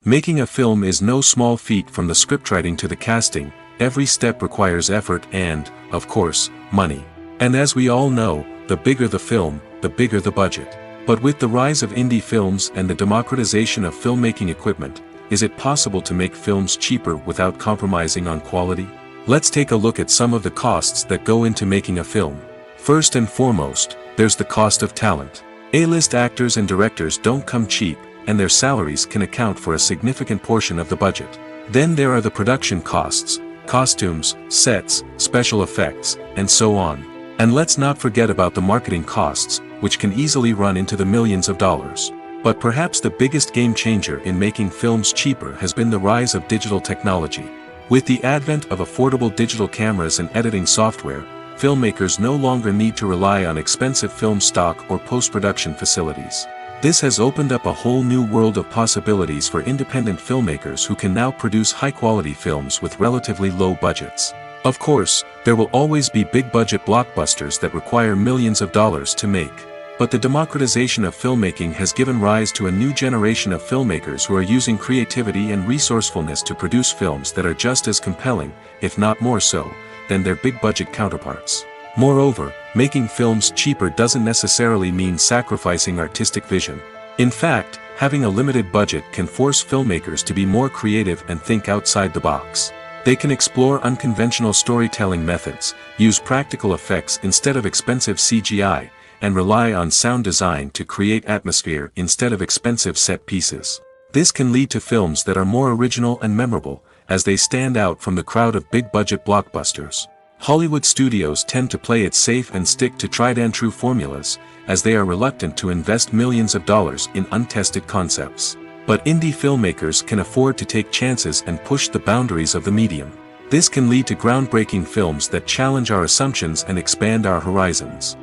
Speaker 2: Making a film is no small feat. From the scriptwriting to the casting, every step requires effort and, of course, money. And as we all know, the bigger the film, the bigger the budget. But with the rise of indie films and the democratization of filmmaking equipment, is it possible to make films cheaper without compromising on quality? Let's take a look at some of the costs that go into making a film. First and foremost, there's the cost of talent. A-list actors and directors don't come cheap, and their salaries can account for a significant portion of the budget. Then there are the production costs, costumes, sets, special effects, and so on. And let's not forget about the marketing costs, which can easily run into the millions of dollars. But perhaps the biggest game changer in making films cheaper has been the rise of digital technology. With the advent of affordable digital cameras and editing software, filmmakers no longer need to rely on expensive film stock or post-production facilities. This has opened up a whole new world of possibilities for independent filmmakers who can now produce high-quality films with relatively low budgets. Of course, there will always be big-budget blockbusters that require millions of dollars to make. But the democratization of filmmaking has given rise to a new generation of filmmakers who are using creativity and resourcefulness to produce films that are just as compelling, if not more so, than their big-budget counterparts. Moreover, making films cheaper doesn't necessarily mean sacrificing artistic vision. In fact, having a limited budget can force filmmakers to be more creative and think outside the box. They can explore unconventional storytelling methods, use practical effects instead of expensive CGI, and rely on sound design to create atmosphere instead of expensive set pieces. This can lead to films that are more original and memorable, as they stand out from the crowd of big-budget blockbusters. Hollywood studios tend to play it safe and stick to tried-and-true formulas, as they are reluctant to invest millions of dollars in untested concepts. But indie filmmakers can afford to take chances and push the boundaries of the medium. This can lead to groundbreaking films that challenge our assumptions and expand our horizons.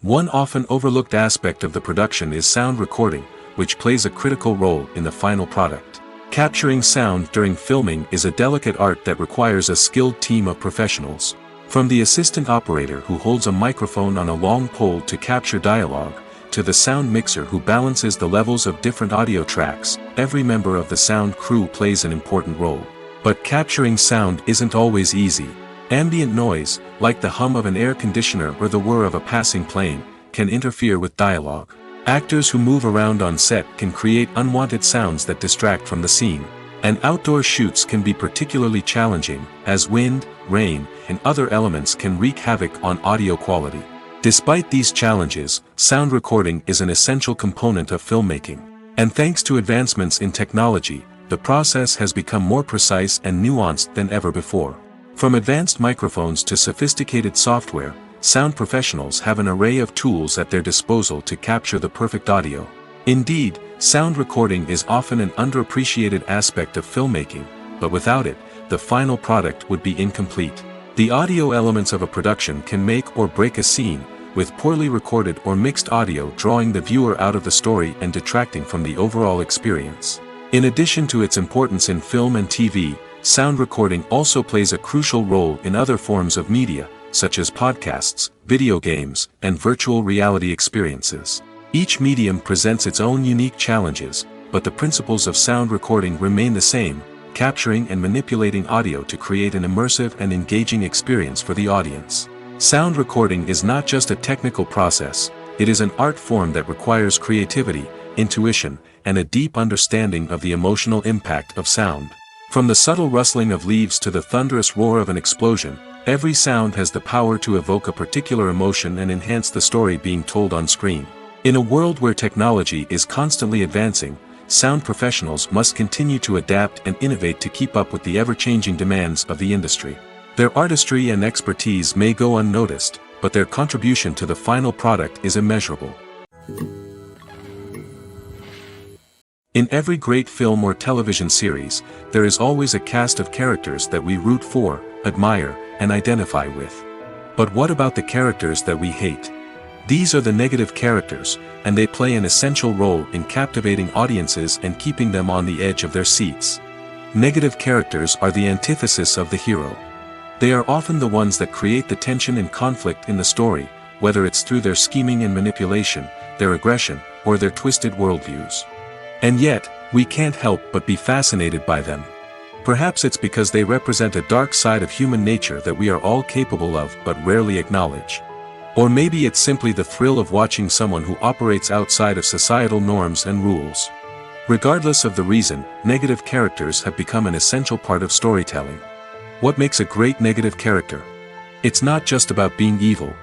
Speaker 2: One often overlooked aspect of the production is sound recording, which plays a critical role in the final product. Capturing sound during filming is a delicate art that requires a skilled team of professionals. From the assistant operator who holds a microphone on a long pole to capture dialogue, to the sound mixer who balances the levels of different audio tracks, every member of the sound crew plays an important role. But capturing sound isn't always easy. Ambient noise, like the hum of an air conditioner or the whir of a passing plane, can interfere with dialogue. Actors who move around on set can create unwanted sounds that distract from the scene. And outdoor shoots can be particularly challenging, as wind, rain, and other elements can wreak havoc on audio quality. Despite these challenges, sound recording is an essential component of filmmaking. And thanks to advancements in technology, the process has become more precise and nuanced than ever before. From advanced microphones to sophisticated software, sound professionals have an array of tools at their disposal to capture the perfect audio. Indeed, sound recording is often an underappreciated aspect of filmmaking, but without it, the final product would be incomplete. The audio elements of a production can make or break a scene, with poorly recorded or mixed audio drawing the viewer out of the story and detracting from the overall experience. In addition to its importance in film and TV, sound recording also plays a crucial role in other forms of media, such as podcasts, video games, and virtual reality experiences. Each medium presents its own unique challenges, but the principles of sound recording remain the same, capturing and manipulating audio to create an immersive and engaging experience for the audience. Sound recording is not just a technical process, it is an art form that requires creativity, intuition, and a deep understanding of the emotional impact of sound. From the subtle rustling of leaves to the thunderous roar of an explosion, every sound has the power to evoke a particular emotion and enhance the story being told on screen. In a world where technology is constantly advancing, sound professionals must continue to adapt and innovate to keep up with the ever-changing demands of the industry. Their artistry and expertise may go unnoticed, but their contribution to the final product is immeasurable. In every great film or television series, there is always a cast of characters that we root for, admire, and identify with. But what about the characters that we hate? These are the negative characters, and they play an essential role in captivating audiences and keeping them on the edge of their seats. Negative characters are the antithesis of the hero. They are often the ones that create the tension and conflict in the story, whether it's through their scheming and manipulation, their aggression, or their twisted worldviews. And yet, we can't help but be fascinated by them. Perhaps it's because they represent a dark side of human nature that we are all capable of but rarely acknowledge. Or maybe it's simply the thrill of watching someone who operates outside of societal norms and rules. Regardless of the reason, negative characters have become an essential part of storytelling. What makes a great negative character? It's not just about being evil.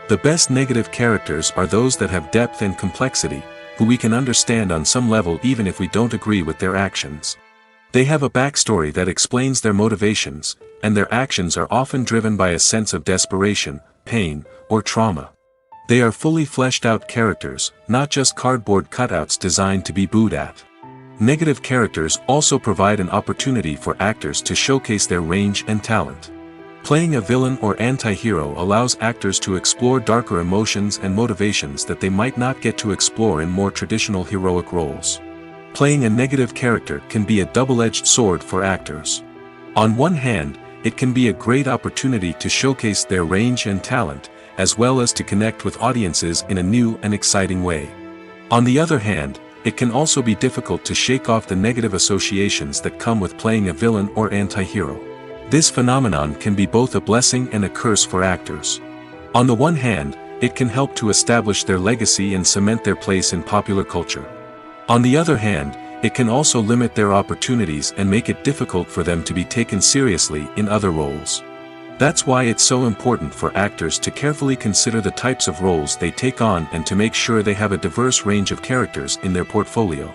Speaker 2: The best negative characters are those that have depth and complexity, who we can understand on some level even if we don't agree with their actions. They have a backstory that explains their motivations, and their actions are often driven by a sense of desperation, pain, or trauma. They are fully fleshed out characters, not just cardboard cutouts designed to be booed at. Negative characters also provide an opportunity for actors to showcase their range and talent. Playing a villain or anti-hero allows actors to explore darker emotions and motivations that they might not get to explore in more traditional heroic roles. Playing a negative character can be a double-edged sword for actors. On one hand, it can be a great opportunity to showcase their range and talent, as well as to connect with audiences in a new and exciting way. On the other hand, it can also be difficult to shake off the negative associations that come with playing a villain or anti-hero. This phenomenon can be both a blessing and a curse for actors. On the one hand, it can help to establish their legacy and cement their place in popular culture. On the other hand, it can also limit their opportunities and make it difficult for them to be taken seriously in other roles. That's why it's so important for actors to carefully consider the types of roles they take on and to make sure they have a diverse range of characters in their portfolio.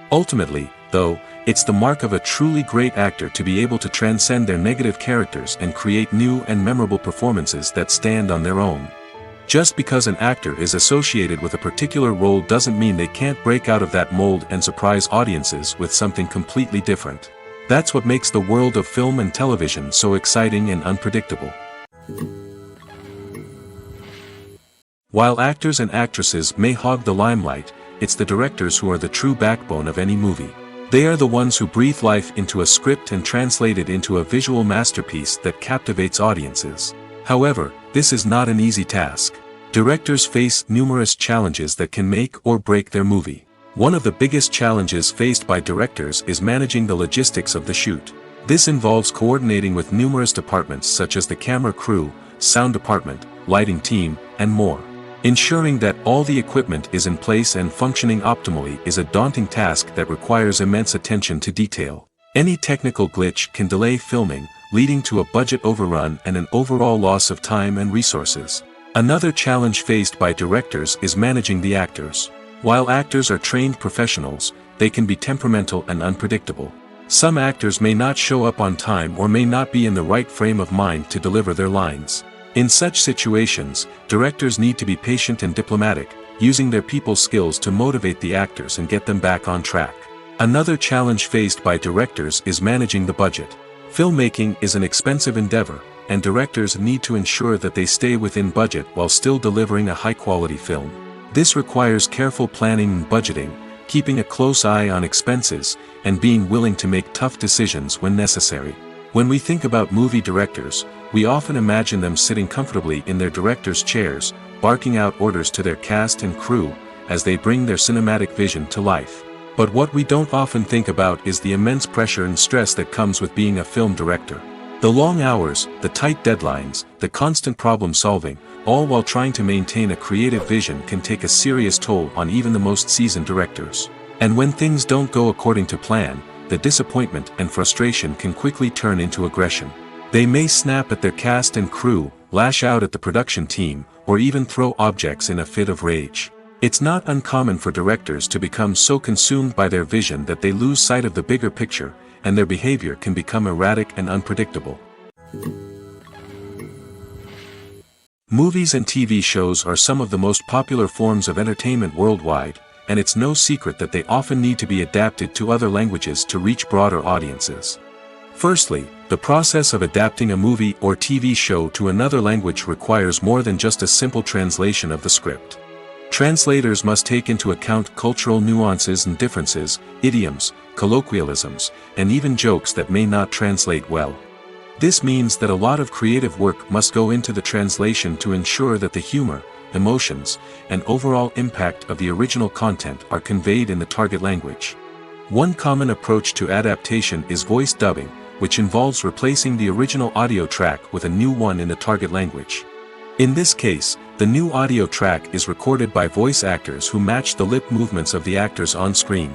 Speaker 2: Ultimately, though, it's the mark of a truly great actor to be able to transcend their negative characters and create new and memorable performances that stand on their own. Just because an actor is associated with a particular role doesn't mean they can't break out of that mold and surprise audiences with something completely different. That's what makes the world of film and television so exciting and unpredictable. While actors and actresses may hog the limelight, it's the directors who are the true backbone of any movie. They are the ones who breathe life into a script and translate it into a visual masterpiece that captivates audiences. However, this is not an easy task. Directors face numerous challenges that can make or break their movie. One of the biggest challenges faced by directors is managing the logistics of the shoot. This involves coordinating with numerous departments such as the camera crew, sound department, lighting team, and more. Ensuring that all the equipment is in place and functioning optimally is a daunting task that requires immense attention to detail. Any technical glitch can delay filming, leading to a budget overrun and an overall loss of time and resources. Another challenge faced by directors is managing the actors. While actors are trained professionals, they can be temperamental and unpredictable. Some actors may not show up on time or may not be in the right frame of mind to deliver their lines. In such situations, directors need to be patient and diplomatic, using their people skills to motivate the actors and get them back on track. Another challenge faced by directors is managing the budget. Filmmaking is an expensive endeavor, and directors need to ensure that they stay within budget while still delivering a high-quality film. This requires careful planning and budgeting, keeping a close eye on expenses, and being willing to make tough decisions when necessary. When we think about movie directors, we often imagine them sitting comfortably in their director's chairs, barking out orders to their cast and crew, as they bring their cinematic vision to life. But what we don't often think about is the immense pressure and stress that comes with being a film director. The long hours, the tight deadlines, the constant problem solving, all while trying to maintain a creative vision can take a serious toll on even the most seasoned directors. And when things don't go according to plan, the disappointment and frustration can quickly turn into aggression. They may snap at their cast and crew, lash out at the production team, or even throw objects in a fit of rage. It's not uncommon for directors to become so consumed by their vision that they lose sight of the bigger picture, and their behavior can become erratic and unpredictable. Movies and TV shows are some of the most popular forms of entertainment worldwide, and it's no secret that they often need to be adapted to other languages to reach broader audiences. Firstly, the process of adapting a movie or TV show to another language requires more than just a simple translation of the script. Translators must take into account cultural nuances and differences, idioms, colloquialisms, and even jokes that may not translate well. This means that a lot of creative work must go into the translation to ensure that the humor, emotions, and overall impact of the original content are conveyed in the target language. One common approach to adaptation is voice dubbing, which involves replacing the original audio track with a new one in the target language. In this case, the new audio track is recorded by voice actors who match the lip movements of the actors on screen.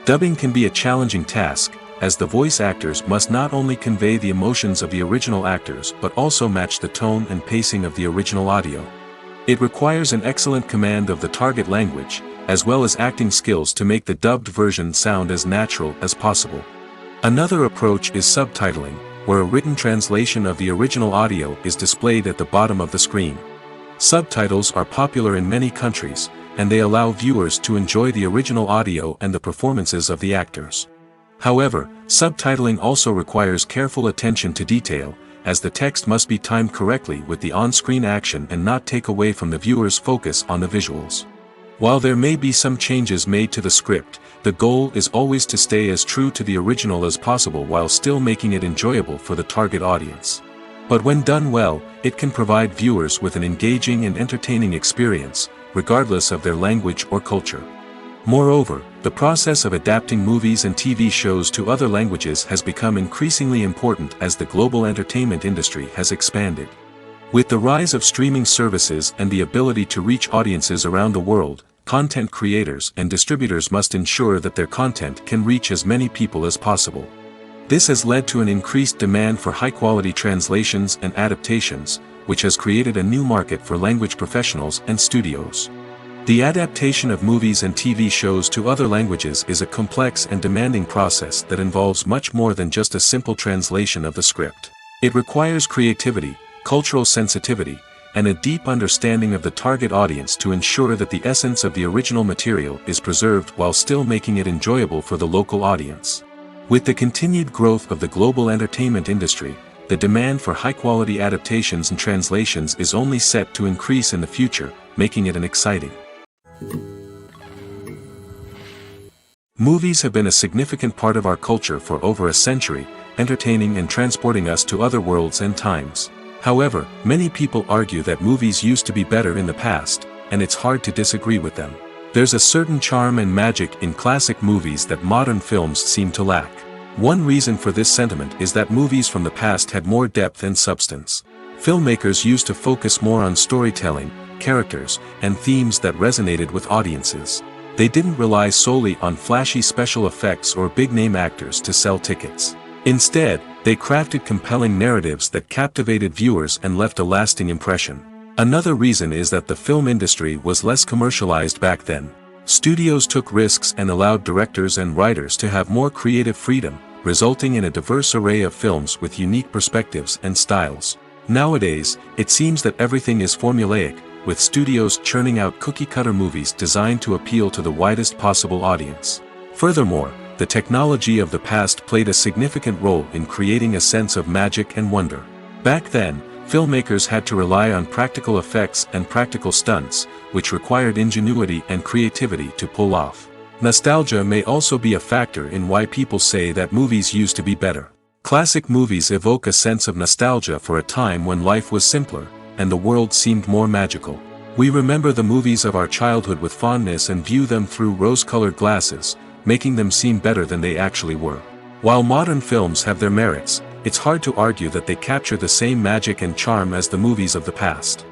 Speaker 2: Dubbing can be a challenging task, as the voice actors must not only convey the emotions of the original actors but also match the tone and pacing of the original audio. It requires an excellent command of the target language, as well as acting skills to make the dubbed version sound as natural as possible. Another approach is subtitling, where a written translation of the original audio is displayed at the bottom of the screen. Subtitles are popular in many countries, and they allow viewers to enjoy the original audio and the performances of the actors. However, subtitling also requires careful attention to detail, as the text must be timed correctly with the on-screen action and not take away from the viewer's focus on the visuals. While there may be some changes made to the script, the goal is always to stay as true to the original as possible while still making it enjoyable for the target audience. But when done well, it can provide viewers with an engaging and entertaining experience, regardless of their language or culture. Moreover, the process of adapting movies and TV shows to other languages has become increasingly important as the global entertainment industry has expanded. With the rise of streaming services and the ability to reach audiences around the world, content creators and distributors must ensure that their content can reach as many people as possible. This has led to an increased demand for high-quality translations and adaptations, which has created a new market for language professionals and studios. The adaptation of movies and TV shows to other languages is a complex and demanding process that involves much more than just a simple translation of the script. It requires creativity, cultural sensitivity, and a deep understanding of the target audience to ensure that the essence of the original material is preserved while still making it enjoyable for the local audience. With the continued growth of the global entertainment industry, the demand for high-quality adaptations and translations is only set to increase in the future, making it an exciting Movies have been a significant part of our culture for over a century, entertaining and transporting us to other worlds and times. However, many people argue that movies used to be better in the past, and it's hard to disagree with them. There's a certain charm and magic in classic movies that modern films seem to lack. One reason for this sentiment is that movies from the past had more depth and substance. Filmmakers used to focus more on storytelling, characters, and themes that resonated with audiences. They didn't rely solely on flashy special effects or big-name actors to sell tickets. Instead, they crafted compelling narratives that captivated viewers and left a lasting impression. Another reason is that the film industry was less commercialized back then. Studios took risks and allowed directors and writers to have more creative freedom, resulting in a diverse array of films with unique perspectives and styles. Nowadays, it seems that everything is formulaic, with studios churning out cookie-cutter movies designed to appeal to the widest possible audience. Furthermore, the technology of the past played a significant role in creating a sense of magic and wonder. Back then, filmmakers had to rely on practical effects and practical stunts, which required ingenuity and creativity to pull off. Nostalgia may also be a factor in why people say that movies used to be better. Classic movies evoke a sense of nostalgia for a time when life was simpler, and the world seemed more magical. We remember the movies of our childhood with fondness and view them through rose-colored glasses, making them seem better than they actually were. While modern films have their merits, it's hard to argue that they capture the same magic and charm as the movies of the past.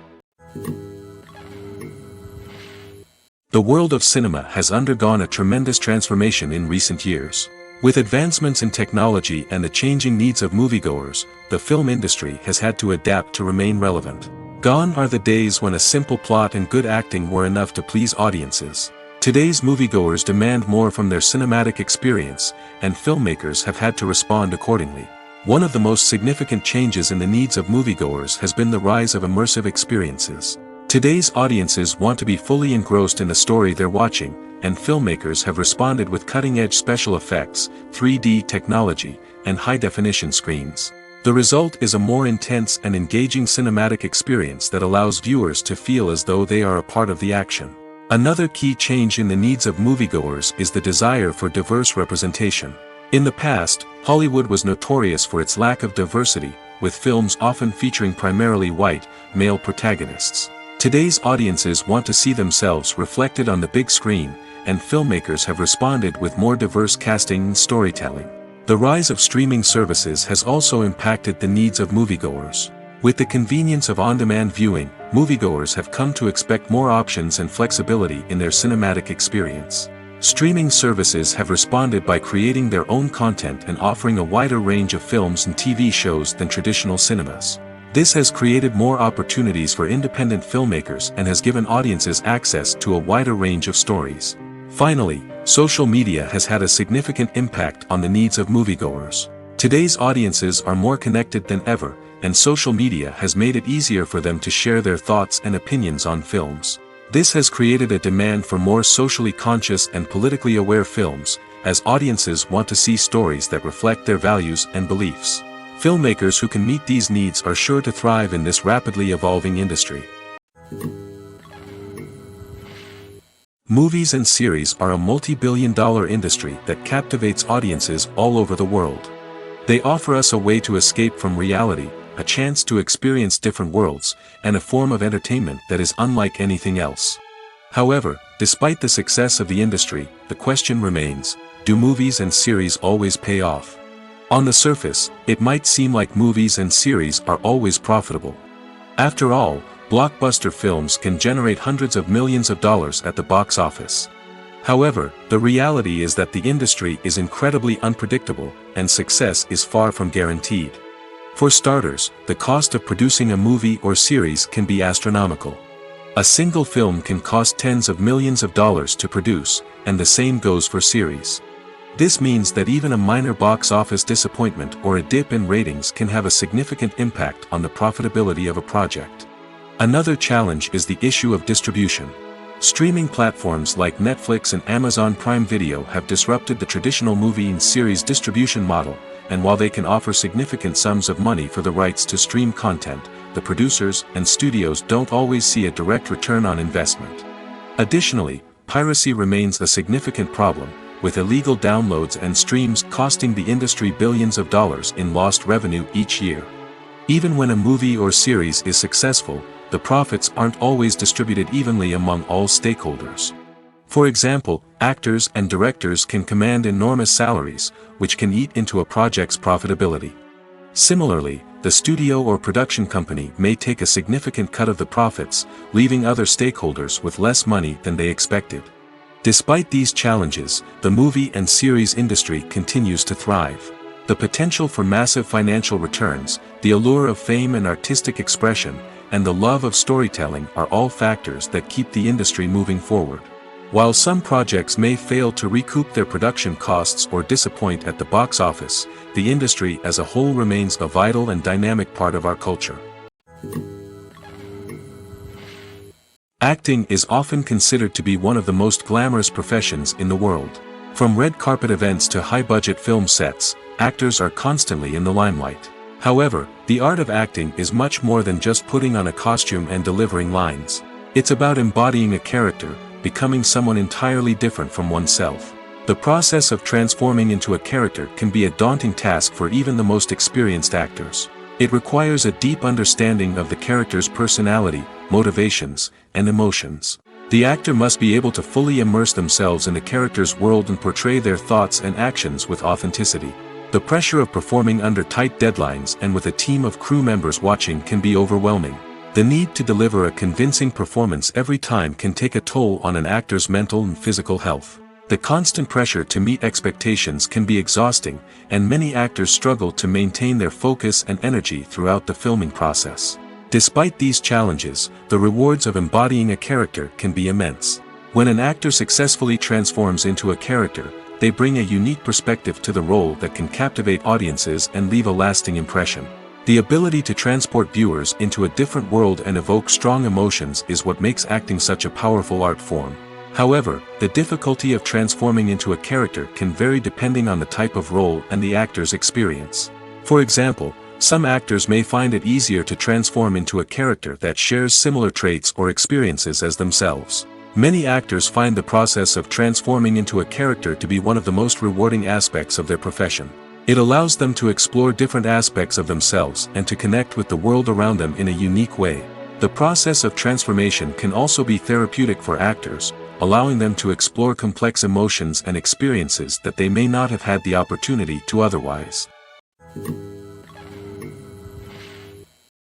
Speaker 2: The world of cinema has undergone a tremendous transformation in recent years. With advancements in technology and the changing needs of moviegoers, the film industry has had to adapt to remain relevant. Gone are the days when a simple plot and good acting were enough to please audiences. Today's moviegoers demand more from their cinematic experience, and filmmakers have had to respond accordingly. One of the most significant changes in the needs of moviegoers has been the rise of immersive experiences. Today's audiences want to be fully engrossed in the story they're watching, and filmmakers have responded with cutting-edge special effects, 3D technology, and high-definition screens. The result is a more intense and engaging cinematic experience that allows viewers to feel as though they are a part of the action. Another key change in the needs of moviegoers is the desire for diverse representation. In the past, Hollywood was notorious for its lack of diversity, with films often featuring primarily white, male protagonists. Today's audiences want to see themselves reflected on the big screen, and filmmakers have responded with more diverse casting and storytelling. The rise of streaming services has also impacted the needs of moviegoers. With the convenience of on-demand viewing, moviegoers have come to expect more options and flexibility in their cinematic experience. Streaming services have responded by creating their own content and offering a wider range of films and TV shows than traditional cinemas. This has created more opportunities for independent filmmakers and has given audiences access to a wider range of stories. Finally, social media has had a significant impact on the needs of moviegoers. Today's audiences are more connected than ever, and social media has made it easier for them to share their thoughts and opinions on films. This has created a demand for more socially conscious and politically aware films, as audiences want to see stories that reflect their values and beliefs. Filmmakers who can meet these needs are sure to thrive in this rapidly evolving industry. Movies and series are a multi-billion-dollar industry that captivates audiences all over the world. They offer us a way to escape from reality, a chance to experience different worlds, and a form of entertainment that is unlike anything else. However, despite the success of the industry, the question remains, do movies and series always pay off? On the surface, it might seem like movies and series are always profitable. After all, blockbuster films can generate hundreds of millions of dollars at the box office. However, the reality is that the industry is incredibly unpredictable, and success is far from guaranteed. For starters, the cost of producing a movie or series can be astronomical. A single film can cost tens of millions of dollars to produce, and the same goes for series. This means that even a minor box office disappointment or a dip in ratings can have a significant impact on the profitability of a project. Another challenge is the issue of distribution. Streaming platforms like Netflix and Amazon Prime Video have disrupted the traditional movie and series distribution model, and while they can offer significant sums of money for the rights to stream content, the producers and studios don't always see a direct return on investment. Additionally, piracy remains a significant problem, with illegal downloads and streams costing the industry billions of dollars in lost revenue each year. Even when a movie or series is successful, the profits aren't always distributed evenly among all stakeholders. For example, actors and directors can command enormous salaries, which can eat into a project's profitability. Similarly, the studio or production company may take a significant cut of the profits, leaving other stakeholders with less money than they expected. Despite these challenges, the movie and series industry continues to thrive. The potential for massive financial returns, the allure of fame and artistic expression, and the love of storytelling are all factors that keep the industry moving forward. While some projects may fail to recoup their production costs or disappoint at the box office, the industry as a whole remains a vital and dynamic part of our culture. Acting is often considered to be one of the most glamorous professions in the world. From red carpet events to high-budget film sets, actors are constantly in the limelight. However, the art of acting is much more than just putting on a costume and delivering lines. It's about embodying a character, becoming someone entirely different from oneself. The process of transforming into a character can be a daunting task for even the most experienced actors. It requires a deep understanding of the character's personality, motivations, and emotions. The actor must be able to fully immerse themselves in the character's world and portray their thoughts and actions with authenticity. The pressure of performing under tight deadlines and with a team of crew members watching can be overwhelming. The need to deliver a convincing performance every time can take a toll on an actor's mental and physical health. The constant pressure to meet expectations can be exhausting, and many actors struggle to maintain their focus and energy throughout the filming process. Despite these challenges, the rewards of embodying a character can be immense. When an actor successfully transforms into a character, they bring a unique perspective to the role that can captivate audiences and leave a lasting impression. The ability to transport viewers into a different world and evoke strong emotions is what makes acting such a powerful art form. However, the difficulty of transforming into a character can vary depending on the type of role and the actor's experience. For example, some actors may find it easier to transform into a character that shares similar traits or experiences as themselves. Many actors find the process of transforming into a character to be one of the most rewarding aspects of their profession. It allows them to explore different aspects of themselves and to connect with the world around them in a unique way. The process of transformation can also be therapeutic for actors, allowing them to explore complex emotions and experiences that they may not have had the opportunity to otherwise.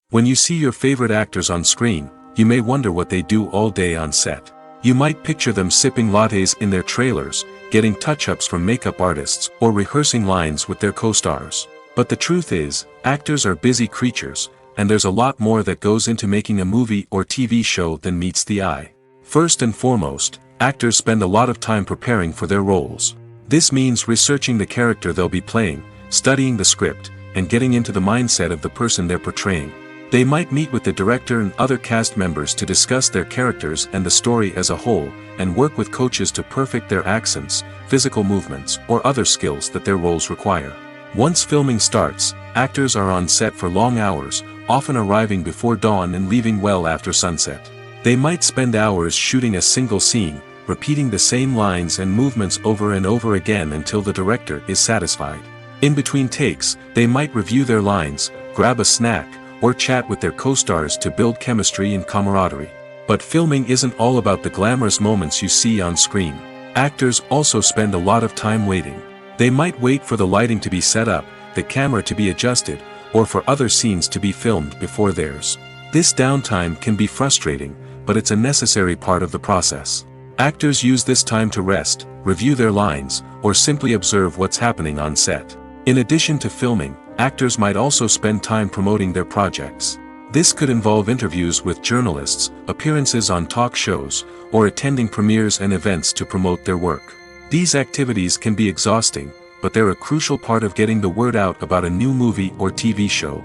Speaker 2: When you see your favorite actors on screen, you may wonder what they do all day on set. You might picture them sipping lattes in their trailers, getting touch-ups from makeup artists, or rehearsing lines with their co-stars. But the truth is, actors are busy creatures, and there's a lot more that goes into making a movie or TV show than meets the eye. First and foremost, actors spend a lot of time preparing for their roles. This means researching the character they'll be playing, studying the script, and getting into the mindset of the person they're portraying. They might meet with the director and other cast members to discuss their characters and the story as a whole, and work with coaches to perfect their accents, physical movements, or other skills that their roles require. Once filming starts, actors are on set for long hours, often arriving before dawn and leaving well after sunset. They might spend hours shooting a single scene, repeating the same lines and movements over and over again until the director is satisfied. In between takes, they might review their lines, grab a snack, or chat with their co-stars to build chemistry and camaraderie. But filming isn't all about the glamorous moments you see on screen. Actors also spend a lot of time waiting. They might wait for the lighting to be set up, the camera to be adjusted, or for other scenes to be filmed before theirs. This downtime can be frustrating, but it's a necessary part of the process. Actors use this time to rest, review their lines, or simply observe what's happening on set. In addition to filming, actors might also spend time promoting their projects. This could involve interviews with journalists, appearances on talk shows, or attending premieres and events to promote their work. These activities can be exhausting, but they're a crucial part of getting the word out about a new movie or TV show.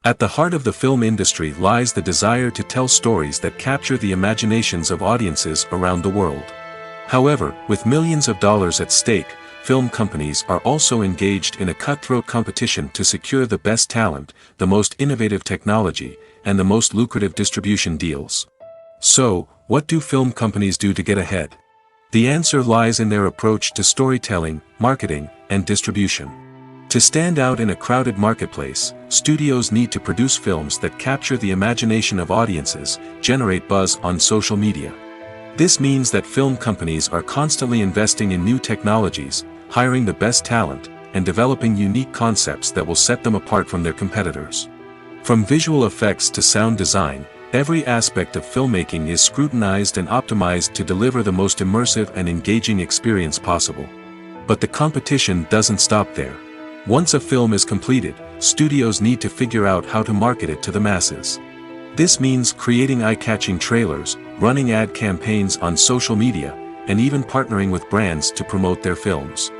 Speaker 2: At the heart of the film industry lies the desire to tell stories that capture the imaginations of audiences around the world. However, with millions of dollars at stake, film companies are also engaged in a cutthroat competition to secure the best talent, the most innovative technology, and the most lucrative distribution deals. So, what do film companies do to get ahead? The answer lies in their approach to storytelling, marketing, and distribution. To stand out in a crowded marketplace, studios need to produce films that capture the imagination of audiences, generate buzz on social media. This means that film companies are constantly investing in new technologies, hiring the best talent, and developing unique concepts that will set them apart from their competitors. From visual effects to sound design, every aspect of filmmaking is scrutinized and optimized to deliver the most immersive and engaging experience possible. But the competition doesn't stop there. Once a film is completed, studios need to figure out how to market it to the masses. This means creating eye-catching trailers, running ad campaigns on social media, and even partnering with brands to promote their films.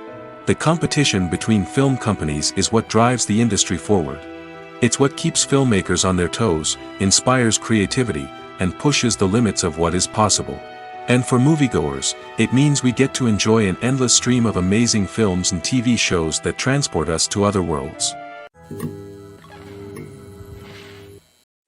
Speaker 2: The competition between film companies is what drives the industry forward. It's what keeps filmmakers on their toes, inspires creativity, and pushes the limits of what is possible. And for moviegoers, it means we get to enjoy an endless stream of amazing films and TV shows that transport us to other worlds.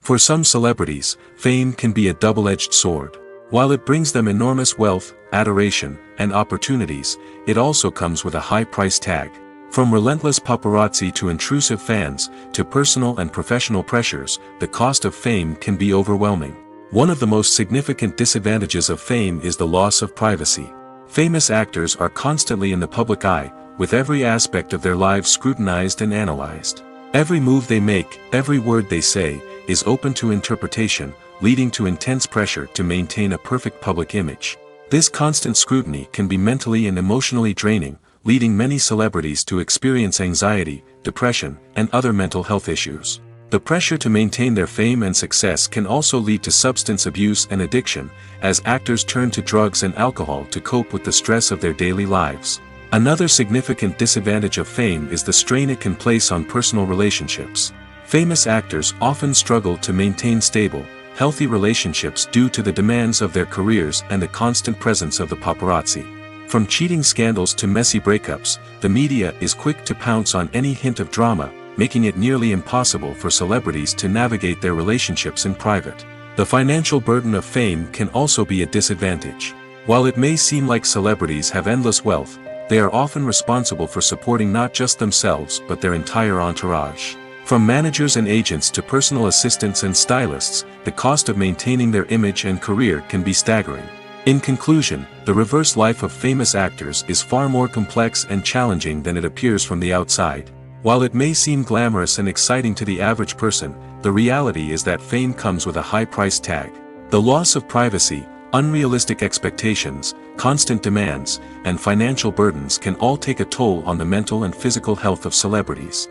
Speaker 2: For some celebrities, fame can be a double-edged sword. While it brings them enormous wealth, adoration, and opportunities, it also comes with a high price tag. From relentless paparazzi to intrusive fans, to personal and professional pressures, the cost of fame can be overwhelming. One of the most significant disadvantages of fame is the loss of privacy. Famous actors are constantly in the public eye, with every aspect of their lives scrutinized and analyzed. Every move they make, every word they say, is open to interpretation, leading to intense pressure to maintain a perfect public image. This constant scrutiny can be mentally and emotionally draining, leading many celebrities to experience anxiety, depression, and other mental health issues. The pressure to maintain their fame and success can also lead to substance abuse and addiction, as actors turn to drugs and alcohol to cope with the stress of their daily lives. Another significant disadvantage of fame is the strain it can place on personal relationships. Famous actors often struggle to maintain stable, healthy relationships due to the demands of their careers and the constant presence of the paparazzi. From cheating scandals to messy breakups, the media is quick to pounce on any hint of drama, making it nearly impossible for celebrities to navigate their relationships in private. The financial burden of fame can also be a disadvantage. While it may seem like celebrities have endless wealth, they are often responsible for supporting not just themselves but their entire entourage. From managers and agents to personal assistants and stylists, the cost of maintaining their image and career can be staggering. In conclusion, the reverse life of famous actors is far more complex and challenging than it appears from the outside. While it may seem glamorous and exciting to the average person, the reality is that fame comes with a high price tag. The loss of privacy, unrealistic expectations, constant demands, and financial burdens can all take a toll on the mental and physical health of celebrities.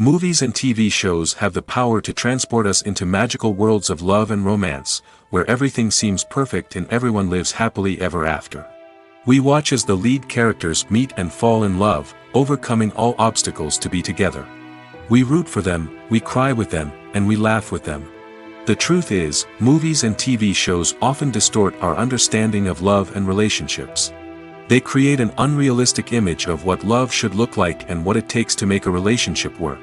Speaker 2: Movies and TV shows have the power to transport us into magical worlds of love and romance, where everything seems perfect and everyone lives happily ever after. We watch as the lead characters meet and fall in love, overcoming all obstacles to be together. We root for them, we cry with them, and we laugh with them. The truth is, movies and TV shows often distort our understanding of love and relationships. They create an unrealistic image of what love should look like and what it takes to make a relationship work.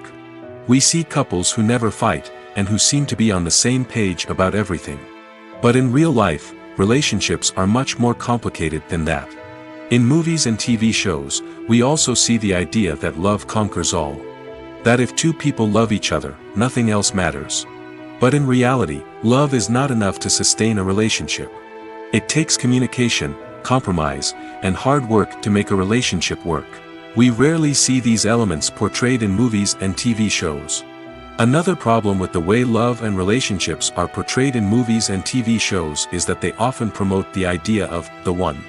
Speaker 2: We see couples who never fight, and who seem to be on the same page about everything. But in real life, relationships are much more complicated than that. In movies and TV shows, we also see the idea that love conquers all. That if two people love each other, nothing else matters. But in reality, love is not enough to sustain a relationship. It takes communication, compromise, and hard work to make a relationship work. We rarely see these elements portrayed in movies and TV shows. Another problem with the way love and relationships are portrayed in movies and TV shows is that they often promote the idea of the one.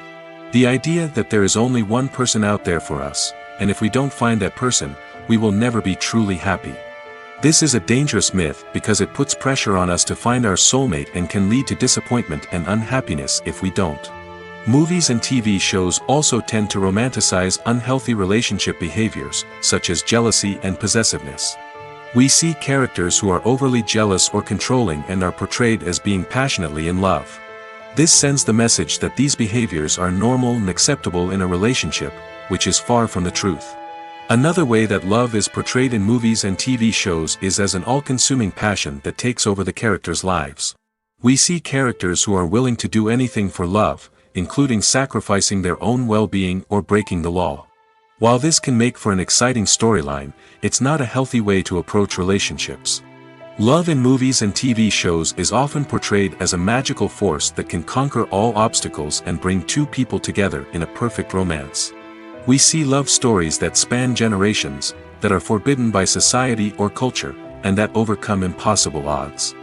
Speaker 2: The idea that there is only one person out there for us, and if we don't find that person, we will never be truly happy. This is a dangerous myth because it puts pressure on us to find our soulmate and can lead to disappointment and unhappiness if we don't. Movies and TV shows also tend to romanticize unhealthy relationship behaviors, such as jealousy and possessiveness. We see characters who are overly jealous or controlling and are portrayed as being passionately in love. This sends the message that these behaviors are normal and acceptable in a relationship, which is far from the truth. Another way that love is portrayed in movies and TV shows is as an all-consuming passion that takes over the characters' lives. We see characters who are willing to do anything for love, including sacrificing their own well-being or breaking the law. While this can make for an exciting storyline, it's not a healthy way to approach relationships. Love in movies and TV shows is often portrayed as a magical force that can conquer all obstacles and bring two people together in a perfect romance. We see love stories that span generations, that are forbidden by society or culture, and that overcome impossible odds.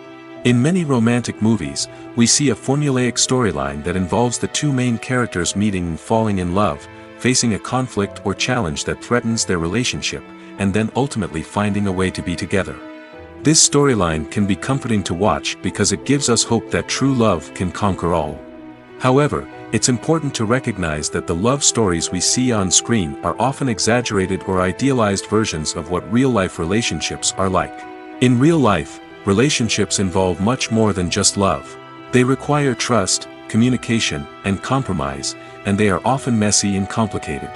Speaker 2: In many romantic movies, we see a formulaic storyline that involves the two main characters meeting and falling in love, facing a conflict or challenge that threatens their relationship, and then ultimately finding a way to be together. This storyline can be comforting to watch because it gives us hope that true love can conquer all. However, it's important to recognize that the love stories we see on screen are often exaggerated or idealized versions of what real-life relationships are like. In real life, relationships involve much more than just love. They require trust, communication, and compromise, and they are often messy and complicated.